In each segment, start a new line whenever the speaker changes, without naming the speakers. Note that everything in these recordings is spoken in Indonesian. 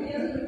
Amen.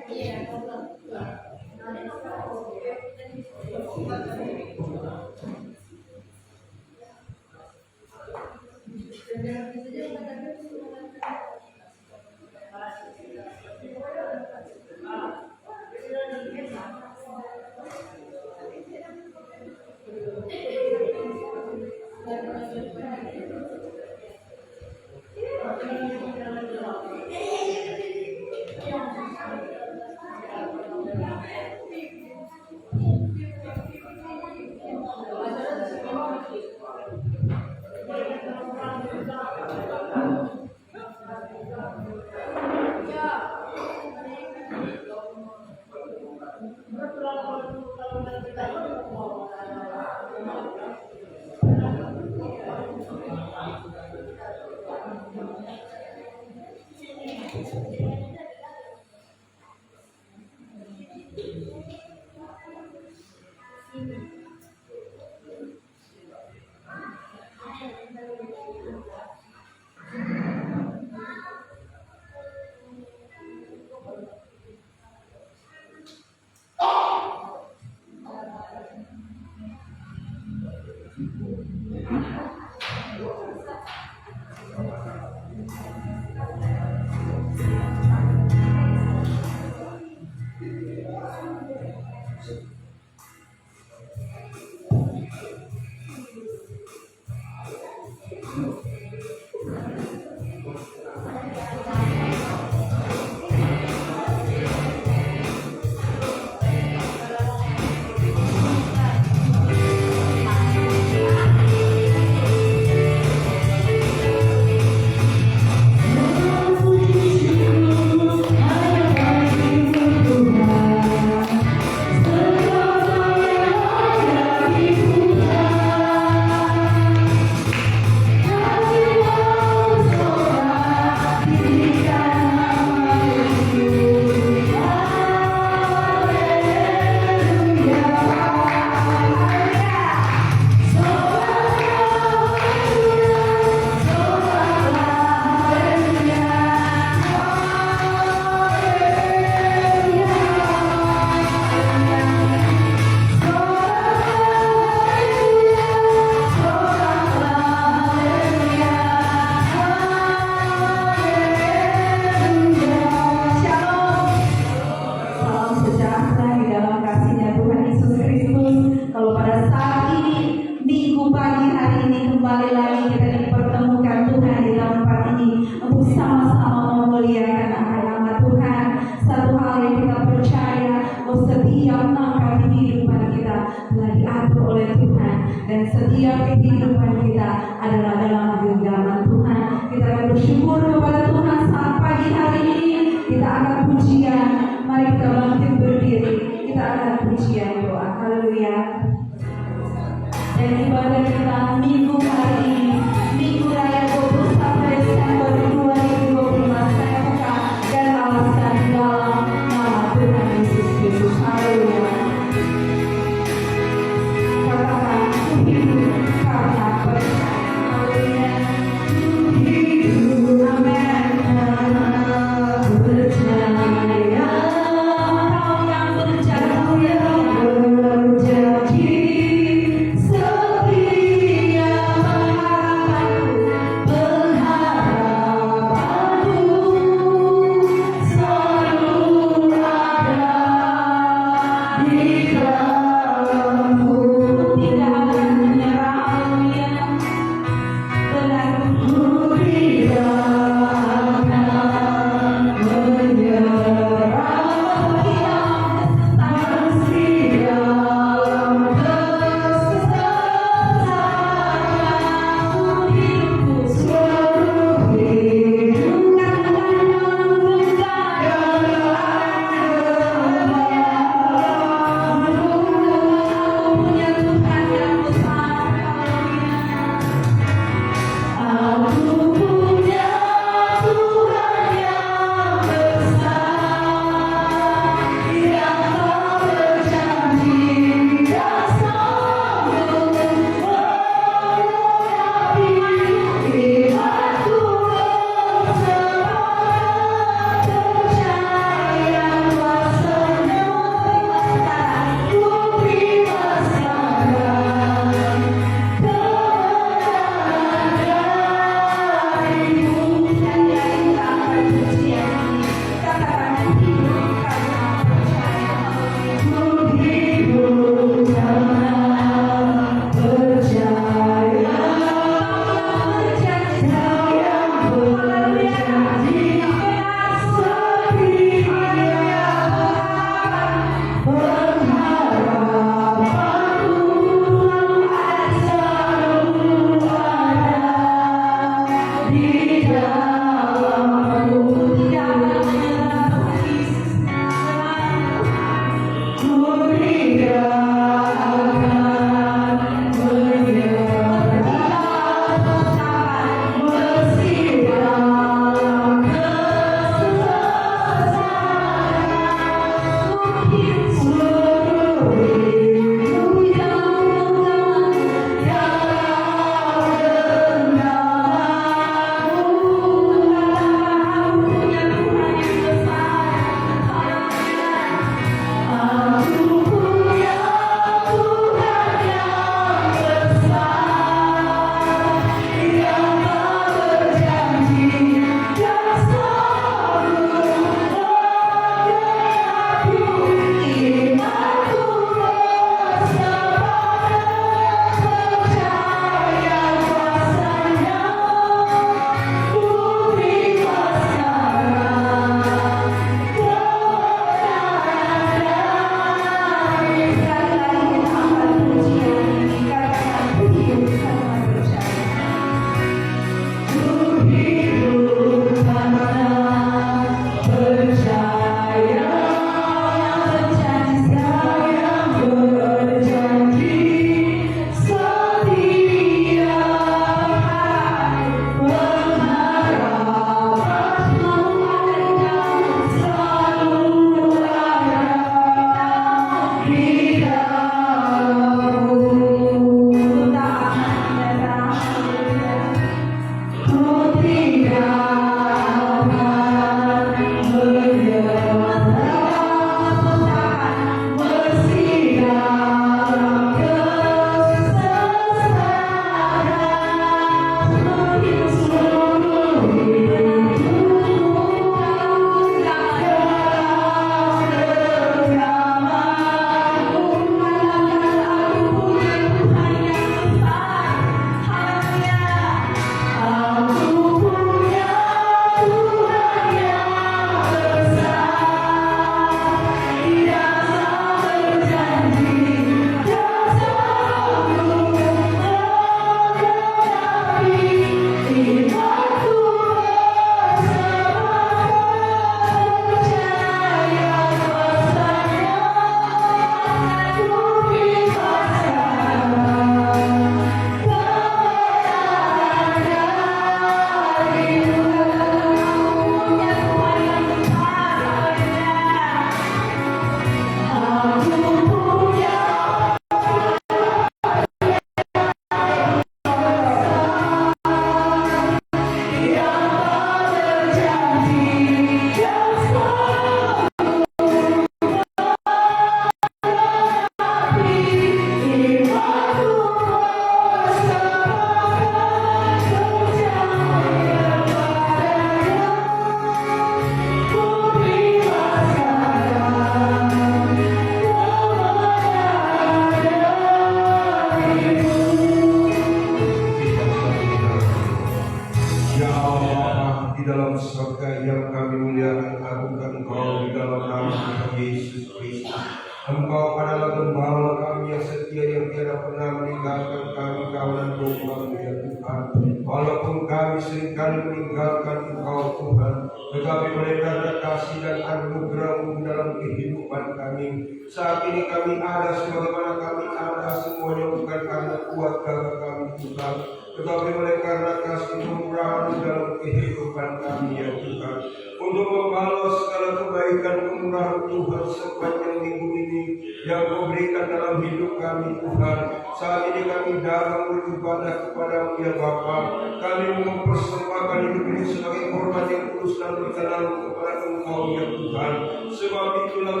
Engkau adalah gembala kami yang setia, yang tiada pernah meninggalkan kami, kawanan domba ya Tuhan. Walaupun kami seringkali meninggalkan Engkau Tuhan, tetapi mereka kasih dan anugerah-Mu dalam kehidupan kami. Saat ini kami ada sebagaimana kami ada, semuanya bukan karena kuat gagah kami Tuhan, tetapi oleh karena kasih kemurahan dalam kehidupan kami ya Tuhan. Untuk membalas segala kebaikan kemurahan Tuhan sepanjang minggu ini yang Kau berikan dalam hidup kami Tuhan. Saat ini kami datang beribadah kepada-Mu ya Bapa. Kami mempersembahkan hidup ini sebagai korban yang kudus dan berkenan kepada Engkau ya Tuhan. Sebab itulah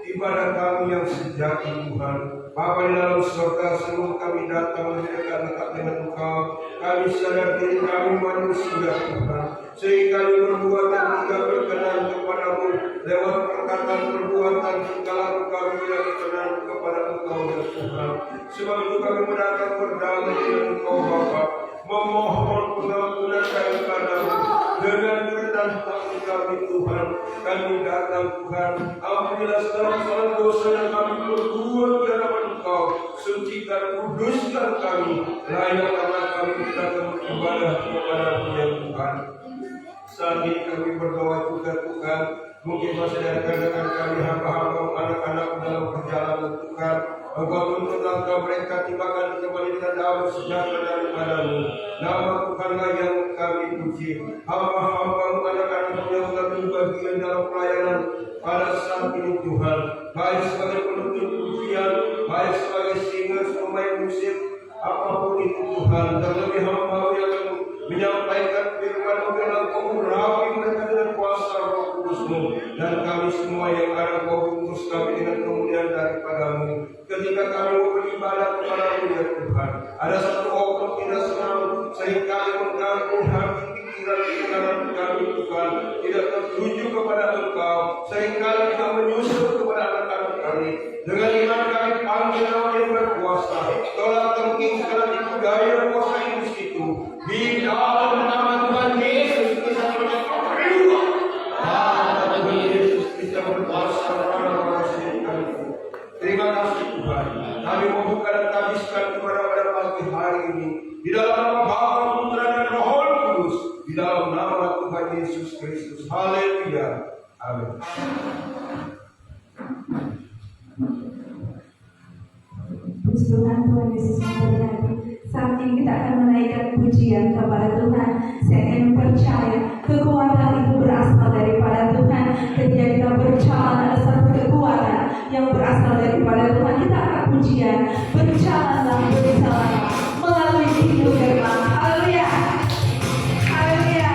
ibadah kami yang sejati Tuhan. Bapa di dalam surga, sebelum kami datang mendekat dengan Engkau, kami sadar diri kami manusia Tuhan, sehingga berbuat dan tidak berkenan kepada-Mu lewat perkataan perbuatan segala kami tidak berkenan kepada Engkau ya Tuhan. Sebab itu kami mendatang berdamai dengan Engkau Bapa, memohon pengampunan daripada-Mu dengan kerendahan hati kami Tuhan. Kami datang Tuhan, ampunilah segala dosa yang kami berbuat di hadapan Engkau, sucikan, kuduskan kami, layaklah kami datang beribadah kepada-Mu ya Tuhan. Saat ini kami berdoa juga Tuhan, mungkin masih ada rekan-rekan kami, hamba-hamba, anak-anak dalam Engkau tuntun langkah mereka timbangan kembali dan damai sejahtera daripadamu. Nama Tuhanlah yang kami puji. Hamba-hamba anak-anak yang kami bagian dalam pelayanan pada saat ini Tuhan, baik sebagai penuntut pujian, baik sebagai singer, pemain musik, apapun itu Tuhan, terlebih hamba yang menyampaikan firman dalam mengurapi mereka dengan kuasa Roh Kudus-Mu, dan kami semua yang ada Kau bungkus kami dengan kemuliaan daripadamu. Ketika kami beribadah kepada-Mu ya Tuhan, ada satu oknum tidak senang seringkali mengganggu hati pikiran kami Tuhan, tidak tertuju kepada Engkau, seringkali tidak menyusul kepada anak-anak kami. Dengan iman kami panggil nama yang berkuasa, tolak tengkingkan itu daya kuasa iblis itu. Di dalam nama Tuhan Yesus kita berdoa. Tuhan Yesus kita berkuasa mengasihkan itu. Terima kasih Tuhan. Kami membuka dan habiskan kepada pagi hari ini. Di dalam nama Bapa, Putra dan Roh Kudus. Di dalam nama Tuhan Yesus Kristus. Haleluya. Amin.
Puji Tuhan, Tuhan Yesus memberkati. Saat ini kita akan menaikkan pujian kepada Tuhan. Saya ingin percaya kekuatan itu berasal daripada Tuhan. Ketika kita berjalan ada satu kekuatan yang berasal daripada Tuhan. Kita akan pujian. Berjalanlah melalui pintu gerbang. Haleluya. Haleluya.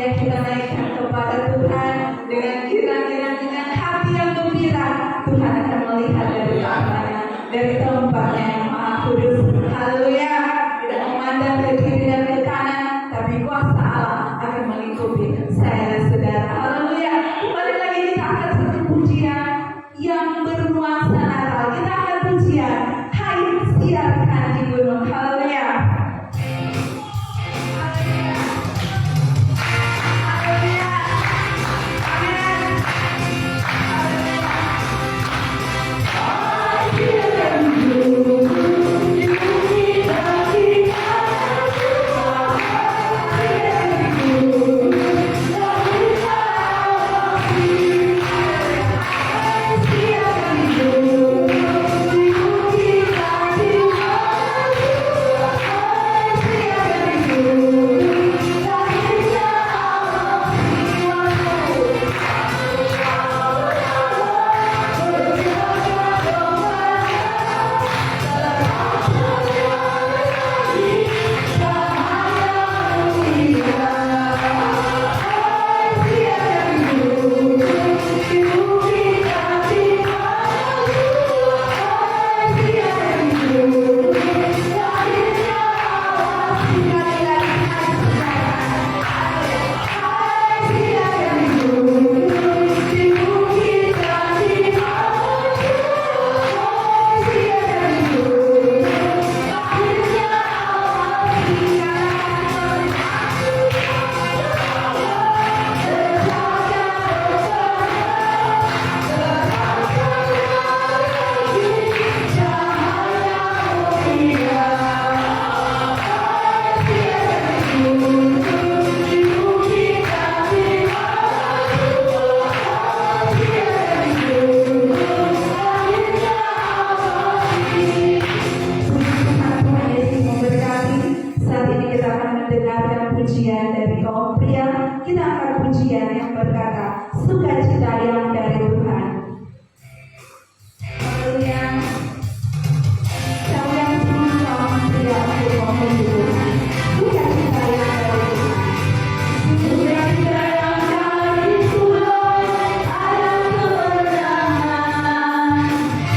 yang kita naikkan kepada Tuhan dengan kiranya dengan hati yang gembira, Tuhan akan melihat dari tangannya, dari tempatnya yang maha kudus. Haleluya. Tidak memandang ke kiri dan ke kanan, tapi kuasa Allah akan melingkupi saya dan saudara. Haleluya. Kembali lagi kita akan satu pujian yang bernuansa Natal. Kita akan pujian Hai Siarkan di Gunung. Haleluya. Haleluya. Amin. janji Tuhan. Sukacita yang dari Tuhan. Sukacita yang dari Tuhan ada kemenangan.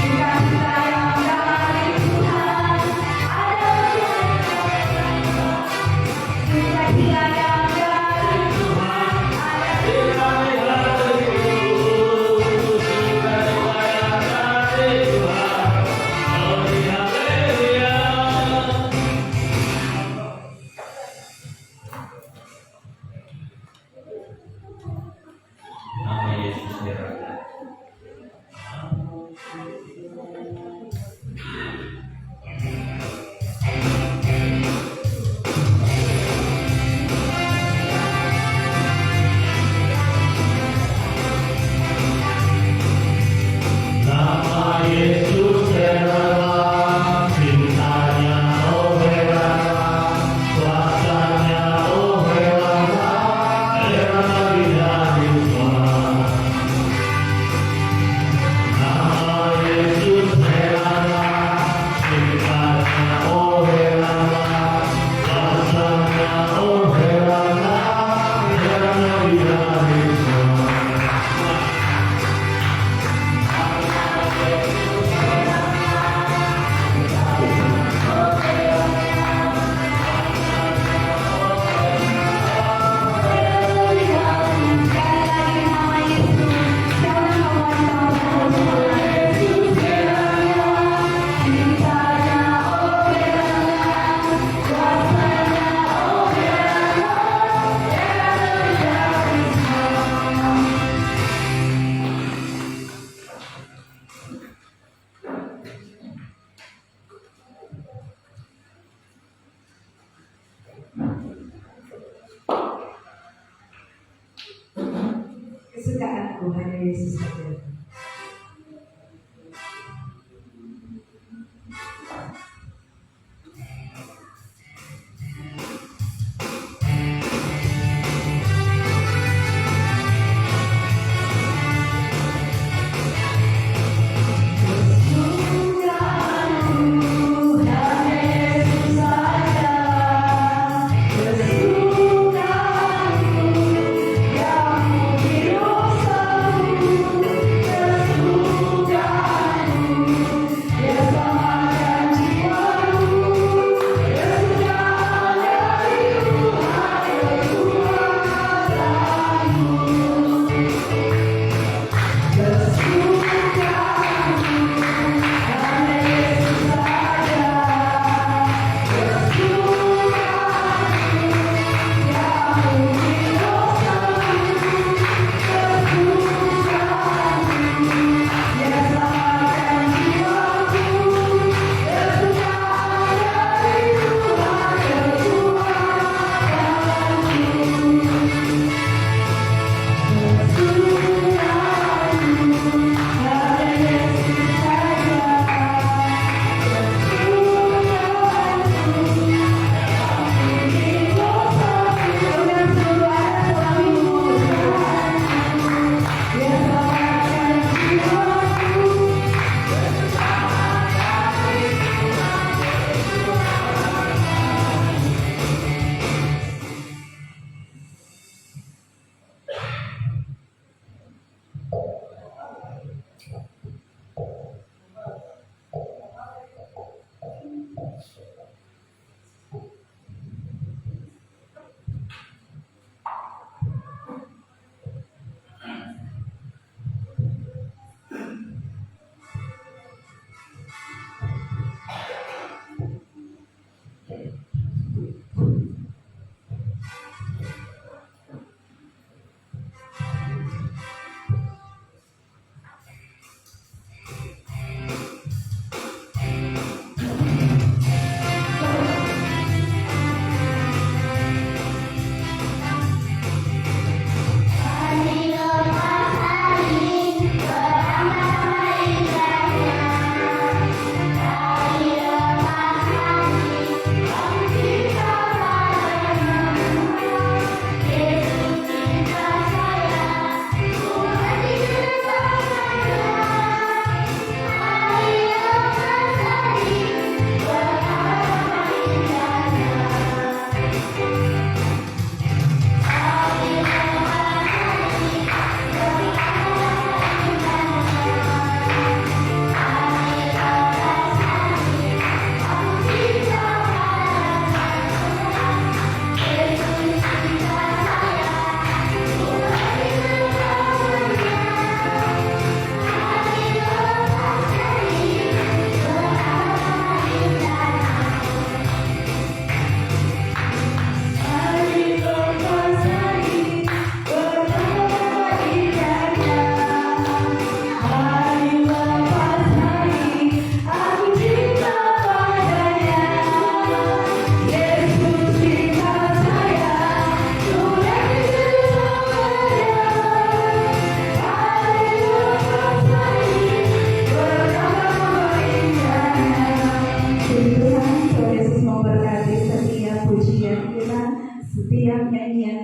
Sukacita yang dari Tuhan ada kemenangan. Sukacita yang dari Tuhan ada
Nama Yesus dirangkai. Nama Yesus dirangkai, cintanya oh berangkai, kuasanya oh berangkai, berangkai dari Tuhan. Nama Yesus berangkai, cintanya oh berangkai, kuasanya oh berangkai, berangkai dari Tuhan.
kesukaanku hanya Yesus saja.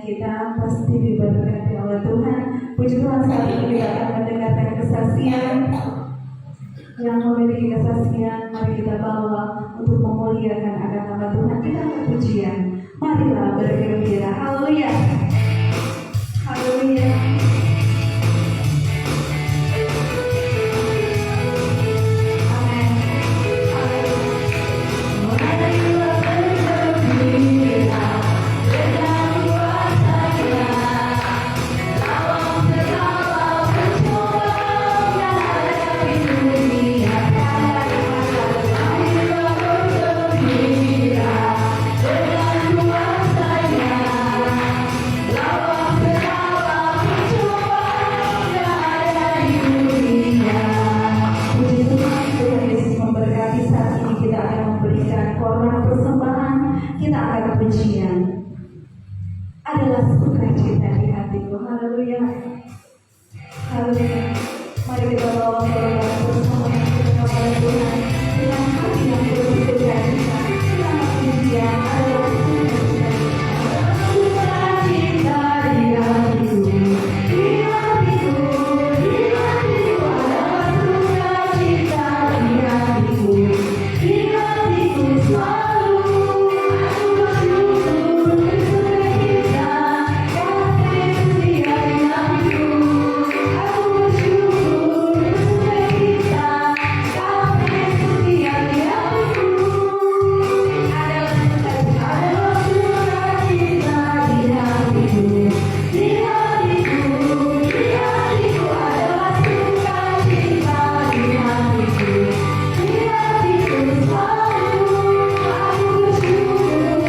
kita pasti diberkati oleh Tuhan. Puji Tuhan, saat ini kita akan mendengarkan kesaksian yang memiliki kesaksian. Mari kita bawa untuk memuliakan akan nama Tuhan. Kita akan pujian. Marilah bergembira. Haleluya. Haleluya. Adalah sukacita di hatiku. Haleluya. Haleluya. Mari kita bawa keluarga bersama yang kita kepada Tuhan dengan hati yang penuh sukacita. Dengan pujian adalah sukacita di hatiku. Di hatiku, di hatiku adalah sukacita di hatiku. Di hatiku selalu aku bersyukur.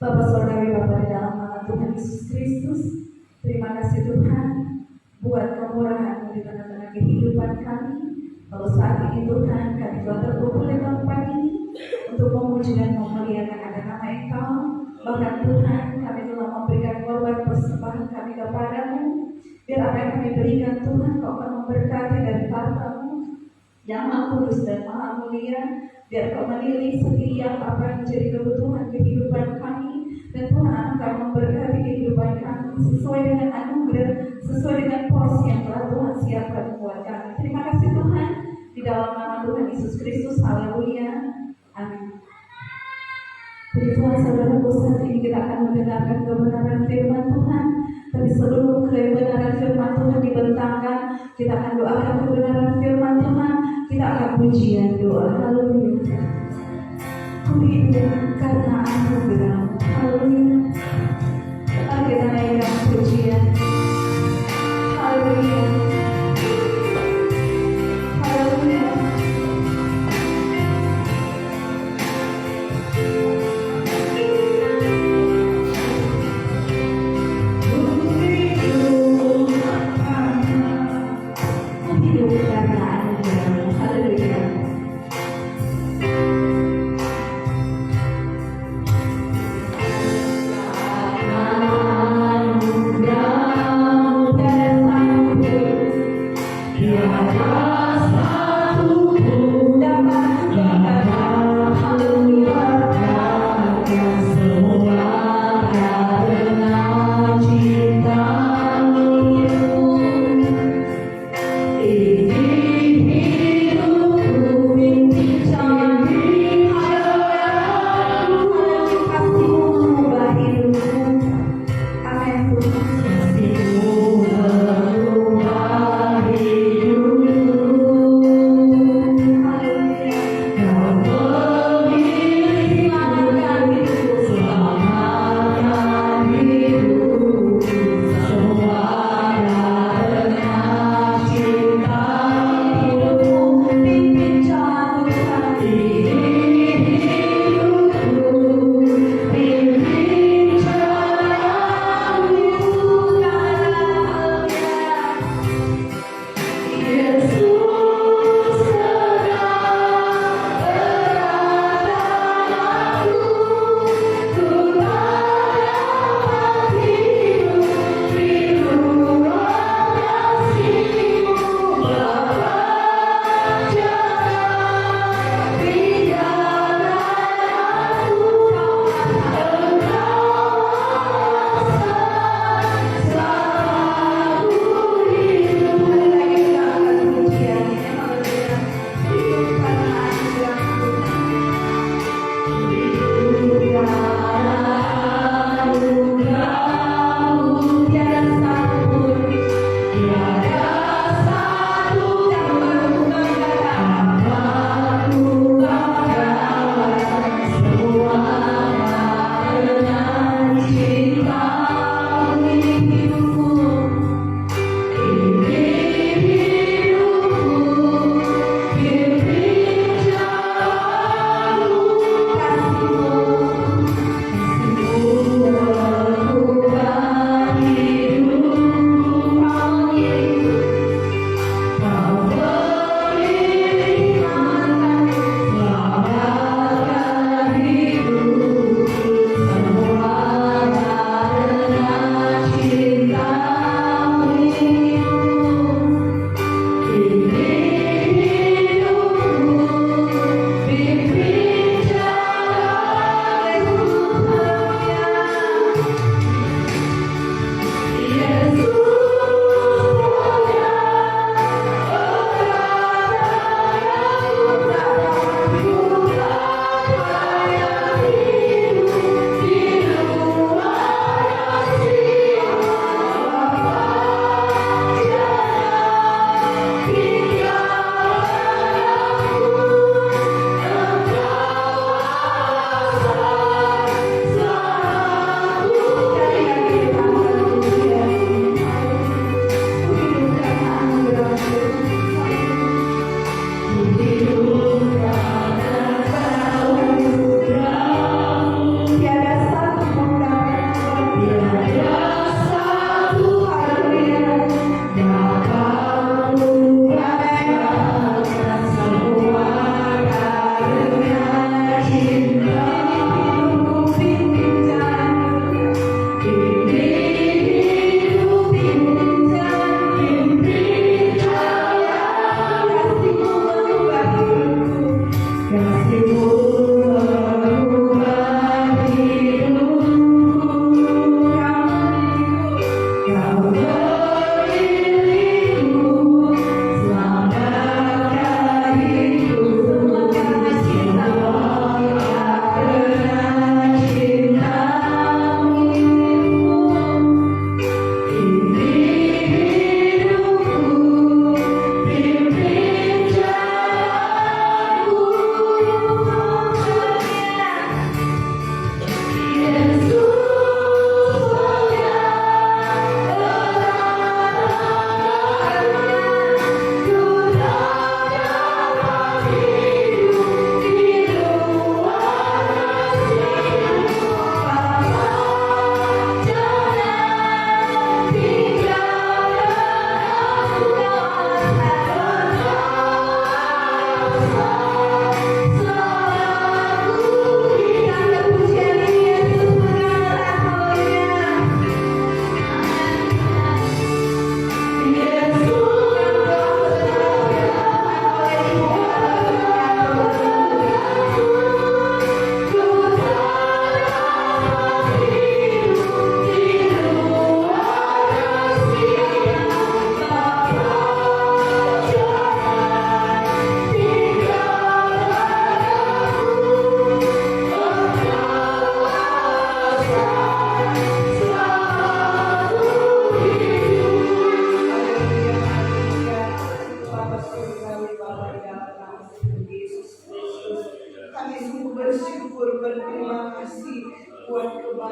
Bapak Saudari Bapak di dalam nama Tuhan Yesus Kristus, terima kasih Tuhan buat kemurahan di tengah-tengah kehidupan kami. Lalu saat ini Tuhan kami telah terkumpul di tempat ini untuk memuji dan memuliakan akan nama Engkau. Bahkan Tuhan kami telah memberikan korban persembahan kami kepadamu. Biar apa yang kami berikan Tuhan Kau akan memberkati dari harta-Mu yang Maha Kudus dan Maha Mulia. Biar Kau menilai setiap apa yang menjadi kebutuhan kehidupan kami. Dan Tuhan akan memberkati kehidupan kami sesuai dengan anugerah, sesuai dengan porsi yang telah Tuhan siapkan buat kami. Terima kasih Tuhan, di dalam nama Tuhan Yesus Kristus. Haleluya. Amin. Puji Tuhan, saudaraku, saat ini kita akan mendengarkan kebenaran firman Tuhan. Tapi sebelum kebenaran firman Tuhan dibentangkan, kita akan doakan kebenaran firman Tuhan. Kita akan pujian doa. Haleluya. Ku hidup karena anugerah. Haleluya. Mari kita naikkan pujian. Haleluya. Haleluya. Haleluya.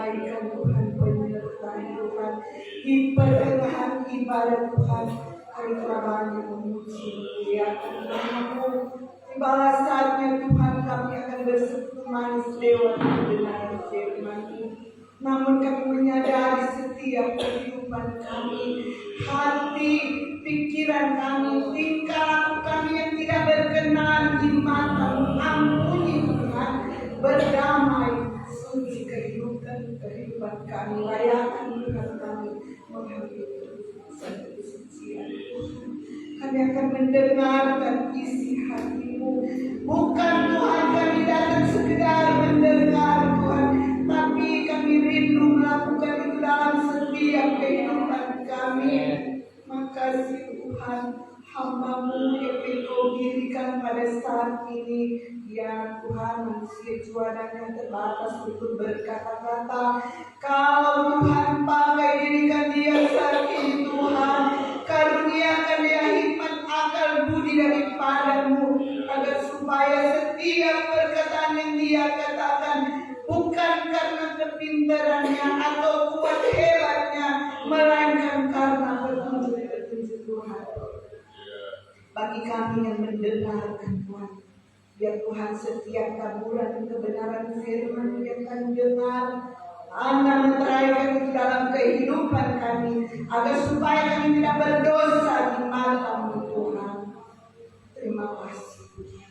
kebaikan Tuhan, penyertaan Tuhan di pertengahan ibadah Tuhan. Kami telah banyak memuji memuliakan nama-Mu. Tibalah saatnya Tuhan kami akan bersekutu manis lewat kebenaran firman-Mu. Namun kami menyadari setiap kehidupan kami, hati, pikiran kami, tingkah laku kami yang tidak berkenan di mata-Mu. Ampuni Tuhan, berdamai, suci kehidupan kami, layakkan Tuhan kami menghampiri satu kesucian Tuhan. Kami akan mendengarkan isi hati-Mu. Bukan Tuhan kami datang sekedar mendengar Tuhan, tapi kami rindu melakukan itu dalam setiap kehidupan kami. Makasih Tuhan, hamba-Mu yang Engkau dirikan pada saat ini. Ya Tuhan, manusia juaranya terbatas untuk berkata-kata. Kalau Tuhan pakai dirikan dia saat ini Tuhan, karuniakan dia hikmat akal budi daripada-Mu, agar supaya setiap perkataan yang dia katakan bukan karena kepintarannya atau kuat hebatnya, melainkan karena petunjuk Tuhan. Bagi kami yang mendengarkan Tuhan, biar Tuhan setiap taburan kebenaran firman yang kami dengar, Anda meneraikan itu dalam kehidupan kami, agar supaya kami tidak berdosa di mata-Mu Tuhan. Terima kasih Tuhan.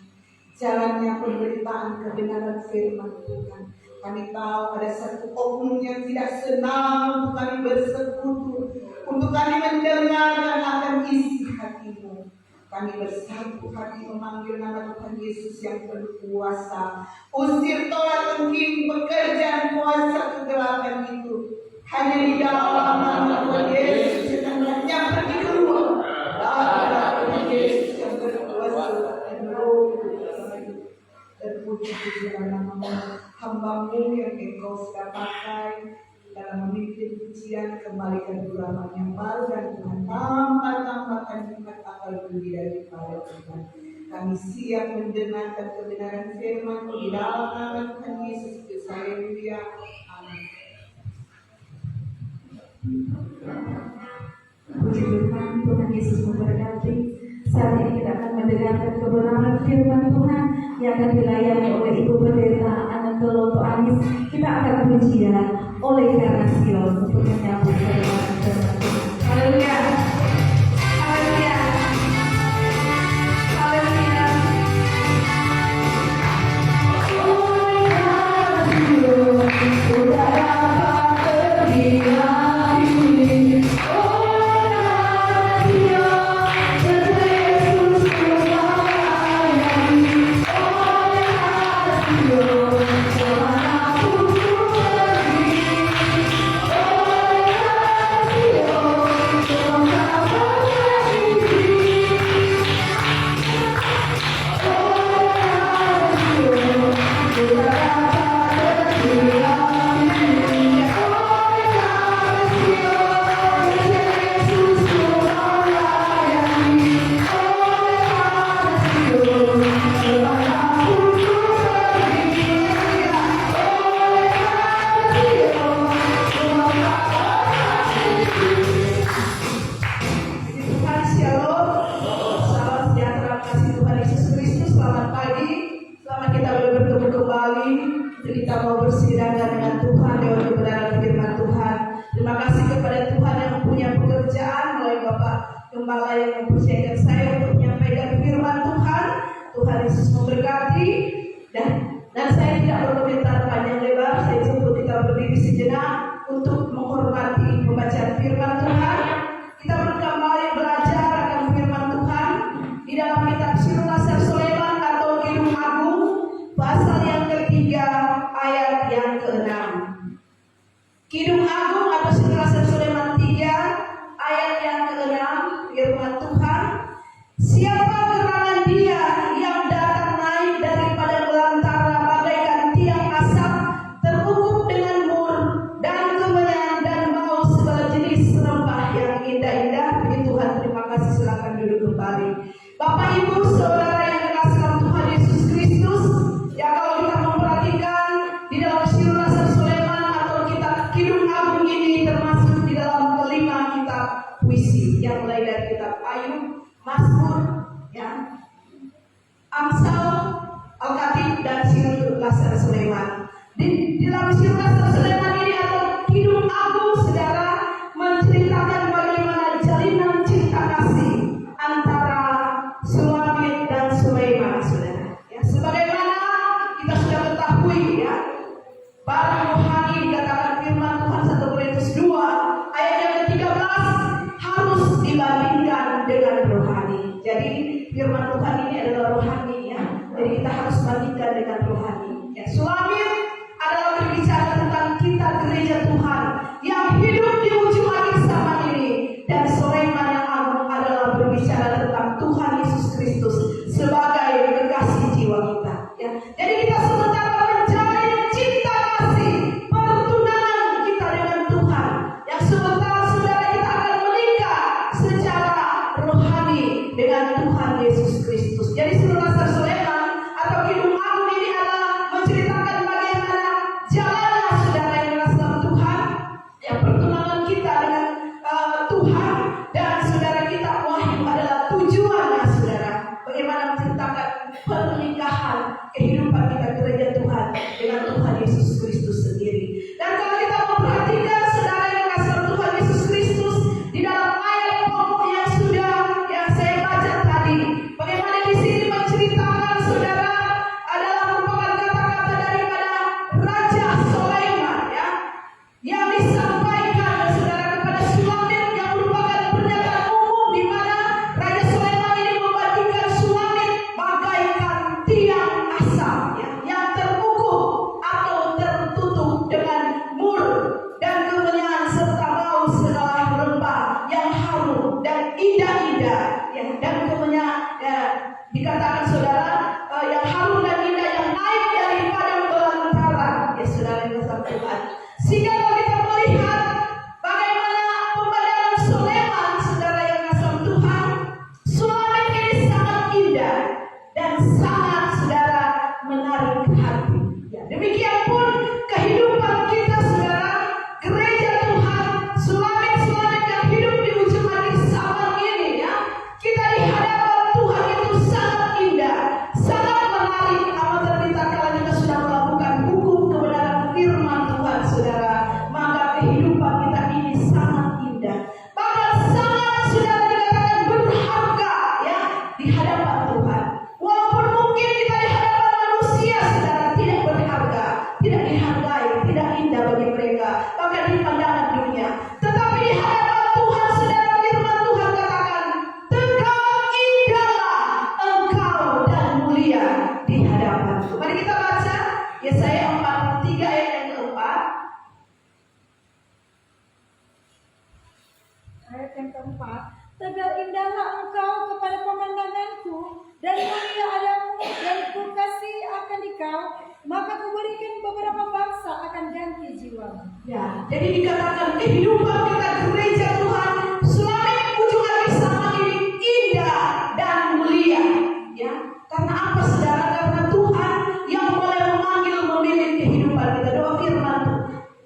Jalannya pemberitaan kebenaran firman Tuhan. Kami tahu ada satu oknum yang tidak senang untuk kami bersekutu, untuk kami mendengarkan akan isi hati-Mu. Kami bersatu hati memanggil nama Tuhan Yesus yang berkuasa. Usir tolak tengking pekerjaan kuasa kegelapan itu. Hanya di dalam nama Tuhan Yesus setannya pergi keluar. Dalam Tuhan Yesus yang berkuasa dan roh terpuji di dalam nama hamba-Mu yang Engkau sudah pakai dalam memimpin pujian, kembalikan ulaman yang baru dan Tuhan tambahkan hikmat akal budi daripada Tuhan. Kami siap mendengarkan kebenaran firman-Mu di dalam nama Tuhan Yesus Kristus. Haleluya. Amin.
Puji Tuhan, Tuhan Yesus memberkati. Saat ini kita akan mendengarkan kebenaran firman Tuhan yang akan dilayani oleh Ibu Pendeta Anantolo Anis. Kita akan pujian oleh karena Sion untuk menyambut kebenaran firman Tuhan. Haleluya. Haleluya. Haleluya. Oleh karena Sion sudah dapat terdiam. Kita mau bersidang dengan Tuhan lewat kebenaran firman Tuhan. Terima kasih kepada Tuhan yang punya pekerjaan melalui Bapak Gembala yang mempercayakan saya untuk menyampaikan firman Tuhan. Tuhan Yesus memberkati dan saya tidak berkomentar panjang lebar. Saya cukup kita berdiri sejenak untuk menghormati pembacaan firman Tuhan. Kita kembali belajar akan firman Tuhan di dalam kitab Sirul Laser Soleman atau Kidung Agung pasal yang ketiga ayat yang ke-6. Kidung Agung atau Sirul Laser Soleman 3 ayat yang ke-6, firman Tuhan, siapa gerangan dia yang datang naik daripada belantara bagaikan tiang asap terukup dengan mur dan kemenyan dan bau segala jenis Amsal, Al-Khatib, dan Sirul Lasar Sulaiman. Di dalam Sirul Lasar Sulaiman ini ada Kidung Agung, saudara, menceritakan bagaimana jalinan cinta kasih antara Sulamit dan Sulaiman, saudara. Ya, sebagaimana kita sudah ketahui, ya, barang rohani dikatakan firman Tuhan 1 Korintus 2 ayat yang ke-13 harus dibandingkan dengan rohani. Jadi firman Tuhan ini adalah rohani, ya. Jadi kita harus bandingkan dengan rohani. Ya, Sulamit adalah berbicara tentang kita gereja Tuhan yang hidup di ujung akhir zaman ini, dan Sulaiman yang agung adalah berbicara tentang Tuhan Yesus Kristus sebagai kekasih jiwa kita. Ya, jadi kita sementara menjalin cinta kasih pertunangan kita dengan Tuhan, yang sementara saudara kita akan menikah secara rohani dengan Tuhan Yesus Kristus. Jadi Sirul Lasar Sulaiman atau Kidung Agung ini adalah menceritakan bagaimana jalannya saudara yang merasa Tuhan, yang pertunangan kita dengan Tuhan, dan saudara kita wahyu adalah tujuannya saudara. Bagaimana menceritakan pernikahan kehidupan kita gereja Tuhan dengan Tuhan Yesus Kristus sendiri. Dan kalau kita memperhatikan saudara yang kasih Tuhan Yesus Kristus di dalam ayat pokok yang saya baca tadi, bagaimana di sini menceritakan saudara adalah merupakan kata-kata daripada Raja Sulaiman, ya, yang disampaikan saudara kepada Sulamit, yang merupakan pernyataan umum di mana Raja Sulaiman ini membandingkan Sulamit bagaikan tiang asam, ya, yang terkukuh atau tertutup dengan mur dan kemenyan serta bau segala rempah yang harum dan indah-indah, ya, dan kemenyan, ya, dikatakan saudara yang harum dan indah yang naik dari padang belantara, ya saudara yang kasih Tuhan. Sehingga kalau kita melihat bagaimana pemandangan Sulaiman, saudara yang kasih Tuhan, Sulamit ini sangat indah dan sangat saudara menarik hati. Ya, demikian pun kehidupan kita saudara, gereja Tuhan, Sulamit yang hidup di ujung akhir zaman ini, ya, kita di hadapan Tuhan itu sangat indah, sangat menarik. Apabila kita kalau kita sudah melakukan hukum kebenaran firman Tuhan saudara, maka kehidupan kita ini sangat indah, bahkan sangat saudara dikatakan berharga, ya, di hadapan Tuhan. Walaupun mungkin kita di hadapan manusia saudara tidak berharga, tidak dihargai, tidak indah bagi mereka, bahkan di pandangan dunia. Tetapi di hadapan Tuhan saudara, firman Tuhan katakan, tegak indahlah engkau dan mulia di hadapan Tuhan. Mari kita baca Yesaya 43 ayat yang keempat.
Ayat yang keempat, tegar indahlah engkau kepada pemandanganku, dan mulia adamu, dan ku kasih akan dikau, maka kuberikan beberapa bangsa akan ganti jiwamu.
Ya, jadi dikatakan kehidupan kita gereja Tuhan, Sulamit ujung akhir zaman ini indah dan mulia. Ya, karena apa saudara? Karena Tuhan yang boleh memanggil, memilih kehidupan kita.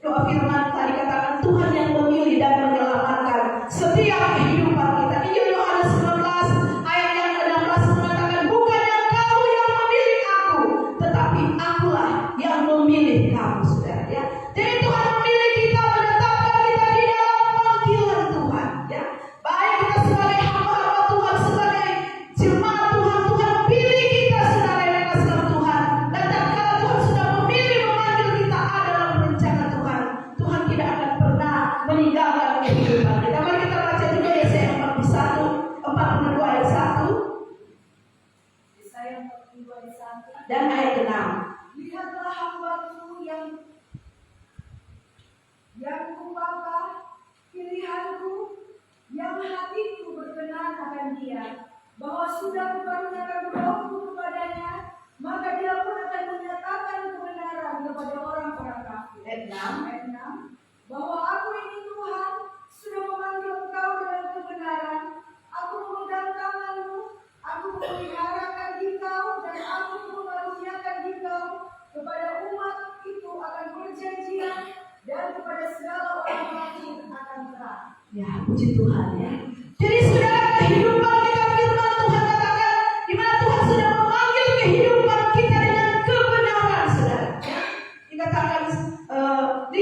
Doa firman tadi katakan Tuhan yang memilih dan menyelamatkan setiap kehidupan kita. Injil Yohanes 19 ayat yang ke-16 mengatakan, bukannya kamu yang memilih aku, tetapi akulah yang memilih kamu, saudara. Ya, jadi Tuhan memilih kita, menetapkan kita di dalam panggilan Tuhan. Ya, baik kita sebagai hamba-hamba Tuhan, sebagai jemaat Tuhan, Tuhan pilih kita saudara yang kasih Tuhan. Dan kalau Tuhan sudah memilih memanggil kita dalam rencana Tuhan, Tuhan tidak akan pernah meninggalkan kehidupan kita. Mari kita baca juga Yesaya 42 ayat 1
Yesaya 42 ayat 1.
dan ayat 6.
Lihatlah hambaku yang kupapa, pilihanku, yang hatiku berkenan akan dia, bahwa sudah kukaruniakan rohku kepadanya, maka dia pun akan menyatakan kebenaran kepada orang-orang kafir.
Ayat 6.
Bahwa aku ini Tuhan, sudah memanggil engkau dengan kebenaran, aku memegang tanganmu, aku memeliharakan engkau, dan aku mengaruniakan engkau kepada umat itu akan perjanjian, dan kepada segala orang kafir akan terang.
Ya, puji Tuhan, ya. Jadi saudara, kehidupan kita firman Tuhan katakan, di mana Tuhan sudah memanggil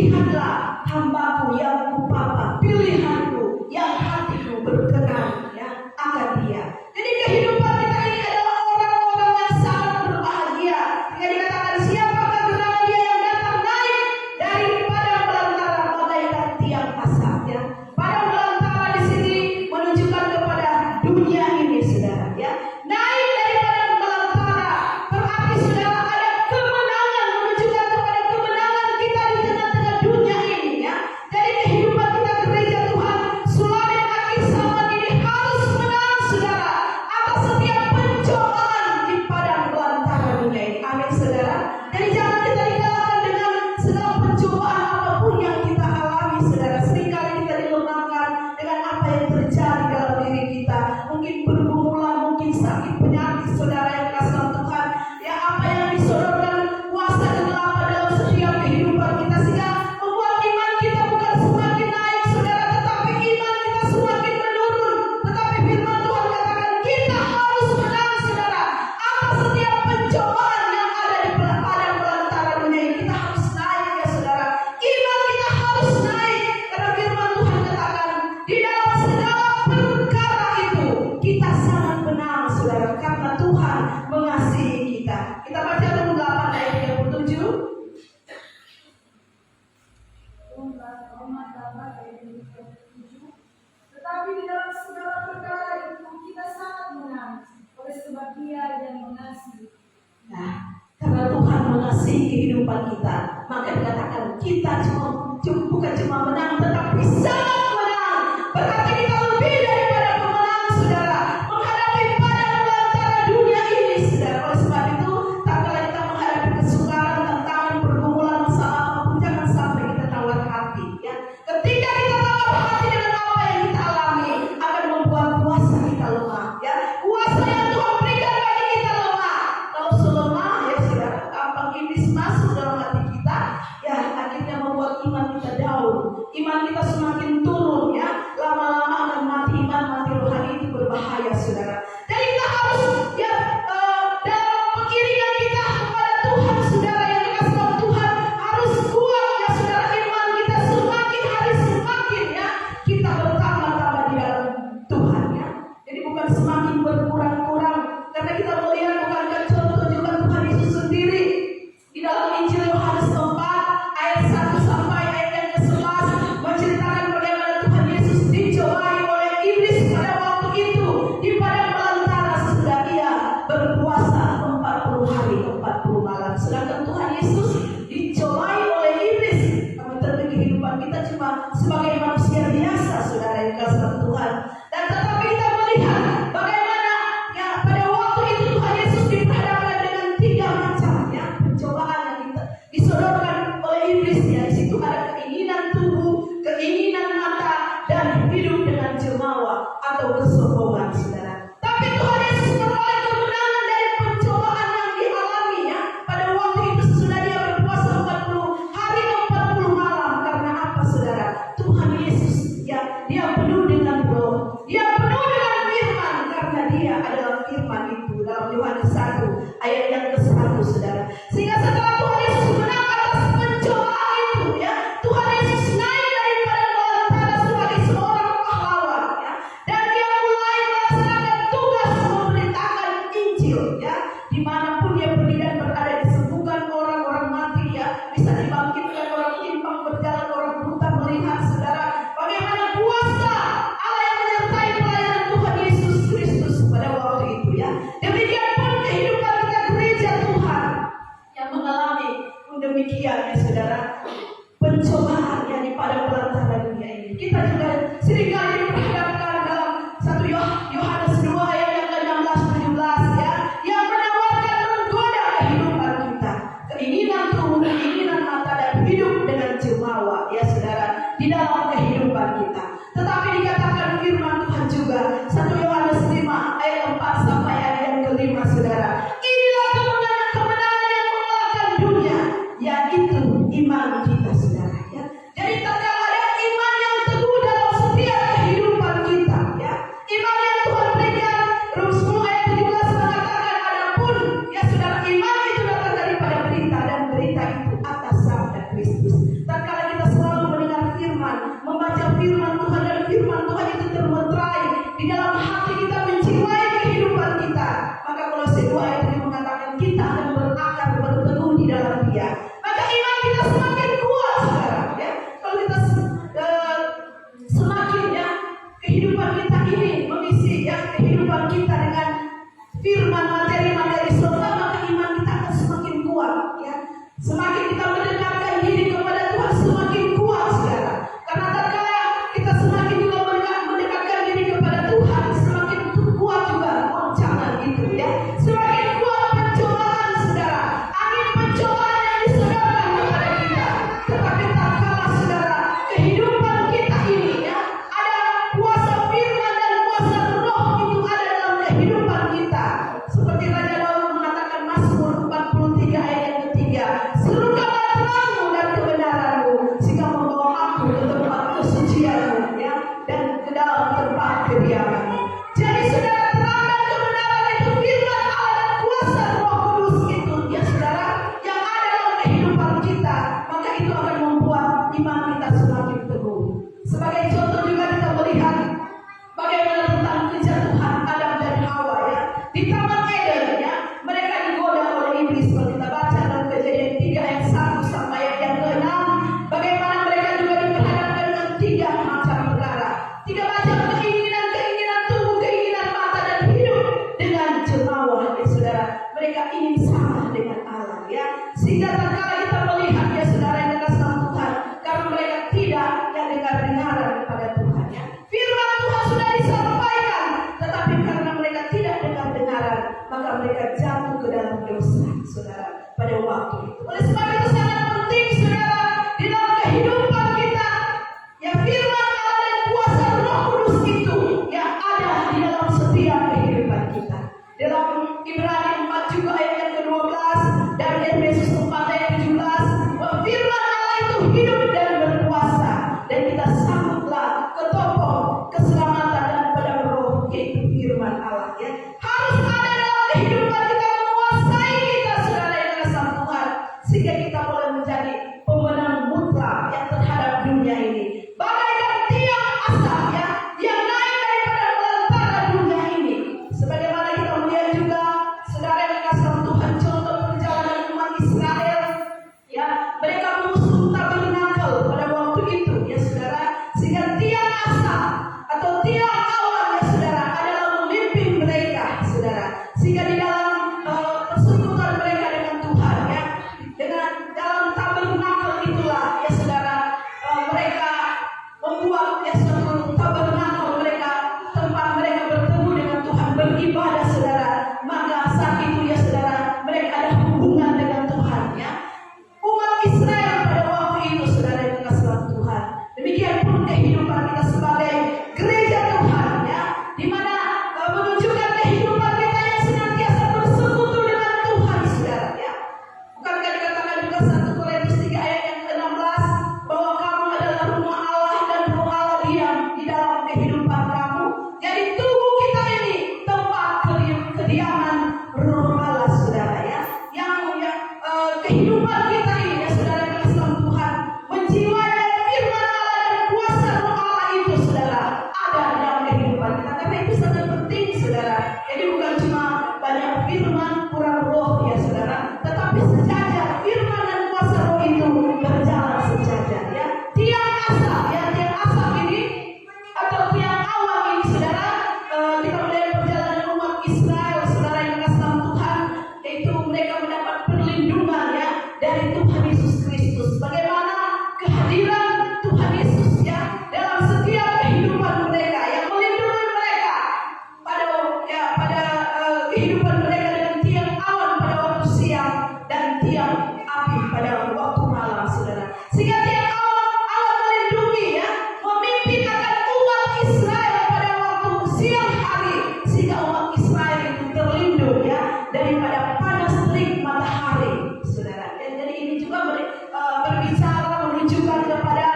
lihatlah hambaku yang kupapa, pilihanku yang hatiku berkenan ya akan dia. Jadi kehidupan kita ini adalah orang-orang yang sangat berbahagia. Jika dikatakan siapakah gerangan dia yang datang naik dari padang belantara bagaikan tiang asap ya. Padang belantara di sini menunjukkan kepada dunia ini saudara ya. Naik dari padang belantara berarti saudara ada kemenangan, menunjukkan kepada kemenangan kita di tengah-tengah dunia ini ya. Jadi kehidupan kita gereja Tuhan Sulawesi akhir zaman ini harus menang saudara atas setiap pencobaan di padang belantara dunia ini. Amin saudara. Jadi jangan kita dikalahkan dengan segala pencobaan apapun yang kita alami saudara. Seringkali kita dilemahkan dengan apa yang terjadi dalam diri kita. Mungkin pergumulan, mungkin sakit penyakit saudara yang kasih dalam Tuhan. Ya apa yang disodorkan kuasa kegelapan dalam setiap kehidupan kita sehingga membuat iman kita bukan semakin naik saudara, tetapi iman kita semakin menurun. Tetapi firman Tuhan katakan kita harus menang saudara atas setiap pencobaan yang ada di padang belantara dunia ini. Kita harus naik ya saudara. Iman kita harus naik karena firman Tuhan katakan di dalam segala perkara itu kita sangat menang saudara karena Tuhan mengasihi kita. Kita baca Roma 8 ayat 37.
Roma 8 ayat 27. Tetapi di dalam segala perkara itu kita sangat menang oleh sebab Dia yang mengasihi.
Nah, karena Tuhan mengasihi kehidupan kita, maka dikatakan kita bukan cuma menang, tetapi sangat menang. Berarti kita lebih daripada pemenang, saudara, menghadapi padang belantara dunia ini, saudara. Oleh sebab itu, tak kala kita menghadapi kesukaran, tantangan, pergumulan, masalah apapun, jangan sampai kita tawar hati. Ya, ketika kita tawar hati dengan apa yang kita alami, akan membuat kuasa kita lemah. Ya, kuasa yang Tuhan berikan bagi kita lemah. Kalau selemah ya saudara, apa iblis masuk dalam hati kita, ya akhirnya membuat iman kita down, iman kita semakin turun ya, lama-lama akan mati iman, mati rohani. Itu berbahaya saudara. Jadi kita harus ya dalam pengiringan kita kepada Tuhan saudara, yang dikasih dalam Tuhan harus kuat ya saudara. Iman kita semakin hari semakin ya kita bertambah-tambah di dalam Tuhan ya. Jadi bukan semakin berkurang-kurang, karena kita melihat bukankah contoh juga Tuhan Yesus sendiri di dalam Injil Yohanes 4 ayat 1 sampai ayat yang ke-11 menceritakan bagaimana Tuhan Yesus dicobai oleh iblis pada waktu itu di padang belantara sesudah dia berpuasa 40 hari 40 malam. Sedangkan Tuhan Yesus dicobai oleh iblis. Kami tentu kehidupan kita cuma sebagai manusia biasa saudara yang dikasihi dalam Tuhan. Dan tetapi kita melihat bagaimana ya pada waktu itu Tuhan Yesus diperhadapkan dengan 3 macam ya pencobaan yang disodorkan oleh iblis ya. Di situ ada keinginan tubuh, keinginan mata, dan hidup dengan jemawa atau kesombongan saudara. Tapi Tuhan Yesus memperoleh kemenangan dari pencobaan yang dialami ya pada waktu itu sesudah dia berpuasa 40 hari 40 malam. Karena apa saudara? Tuhan firman materi surga, maka iman kita akan semakin kuat ya. Semakin kita mendekatkan diri kepada Tuhan semakin kuat saudara. Karena tatkala kita semakin juga mendekatkan diri kepada Tuhan, semakin kuat juga goncangan itu ya. Semakin kuat pencobaan saudara. Angin pencobaan yang disodorkan kepada kita. Tetapi tatkala saudara kehidupan kita ini ya, ada kuasa firman dan kuasa roh itu ada dalam kehidupan kita. Seperti Raja Daud mengatakan Mazmur 43 ayat yang ketiga, serukanlah terangmu dan kebenaranmu sehingga membawa aku ke tempat kesucianmu ya, dan ke dalam tempat kediamanmu. Jadi saudara, terang dan kebenaran itu firman Allah dan kuasa Roh Kudus itu ya saudara, yang ada dalam kehidupan kita, maka itu akan membuat iman kita semakin teguh. Sebagai contoh juga kita melihat bagaimana tentang kejatuhan Adam dan Hawa ya. Di Taman Eden ya, mereka digoda oleh iblis. Kalau kita baca dalam Kejadian 3 ayat 1 sampai ayat yang ke-6, bagaimana mereka juga diperhadapkan dengan 3 macam perkara. 3 macam keinginan tubuh, keinginan mata dan hidup dengan jemawa ya saudara. Mereka ingin sama dengan Allah ya. Sehingga tatkala kita melihat ya saudara yang dikasihi Tuhan, karena mereka tidak yang dengar-dengaran kepada Tuhan ya. Firman Tuhan sudah disampaikan, tetapi karena mereka tidak dengar-dengaran, maka mereka jatuh ke dalam dosa saudara pada waktu itu. Oleh sebab itu sangat penting saudara di dalam kehidupan kita ya, firman Allah dan kuasa Roh Kudus itu yang ada di dalam setiap kehidupan kita. Dalam Ibrani 4 juga ayat yang ke-12 dan Efesus 4 ayat 17, bahwa firman Allah itu hidup dan berkuasa, dan kita sambutlah ketopong keselamatan dan pada roh yaitu firman Allah ya. Harus ada dalam kehidupan kita, menguasai kita saudara yang dikasihi Tuhan, sehingga kita boleh menjadi pemenang mutlak yang terhadap dunia ini. Bagaikan tiang asap ya, yang naik daripada belantara dunia ini. Sebagaimana kita melihat juga saudara yang dikasihi Tuhan, contoh perjalanan umat Israel ya, mereka mengusung tabernakel pada waktu itu ya saudara, sehingga tiang asap atau tiang awan ya saudara adalah memimpin mereka saudara, sehingga di dalam persekutuan mereka dengan Tuhan ya, dengan dalam tabernakel itulah ya saudara, mereka membuat ya suatu tabernakel mereka, tempat mereka bertemu dengan Tuhan, beribadah saudara. Maka saat itu ya saudara, mereka ada hubungan dengan Tuhan ya. Umat Israel pada waktu itu saudara yang dikasihi Tuhan. Demikian pun kehidupan kita sebagai gereja Tuhan ya, di mana menunjukkan kehidupan kita yang senantiasa bersekutu dengan Tuhan saudara ya. Bukankah dikatakan juga 1 Korintus 3 ayat yang ke-16, bahwa kamu adalah rumah Allah dan Roh Allah diam di dalam kehidupan kamu. Jadi tubuh kita ini tempat kediaman Roh Allah saudara ya. Yang kehidupan kita ini ya saudara yang dikasihi Tuhan, menjiwai firman Allah dan kuasa Roh Allah itu saudara ada dalam kehidupan kita. Karena itu sangat penting saudara. Jadi bukan cuma banyak firman kurang roh ya saudara, tetapi sejajar firman dan kuasa roh itu berjalan sejajar ya. Tiang asap ya, tiang asap ini atau tiang awan ini saudara, kita melihat perjalanan umat Israel saudara yang dikasihi Tuhan, yaitu mereka mendapat perlindungan ya dari Tuhan Yesus Kristus. Bagaimana kehadiran Tuhan Yesus ya dalam setiap kehidupan mereka, yang melindungi mereka pada kehidupan mereka dengan tiang awan pada waktu siang dan tiang api pada waktu malam saudara. Sehingga tiang awan melindungi ya, memimpin akan umat Israel pada waktu siang hari, sehingga umat Israel itu terlindung ya daripada panas terik matahari saudara. Dan jadi ini juga berbicara menunjukkan kepada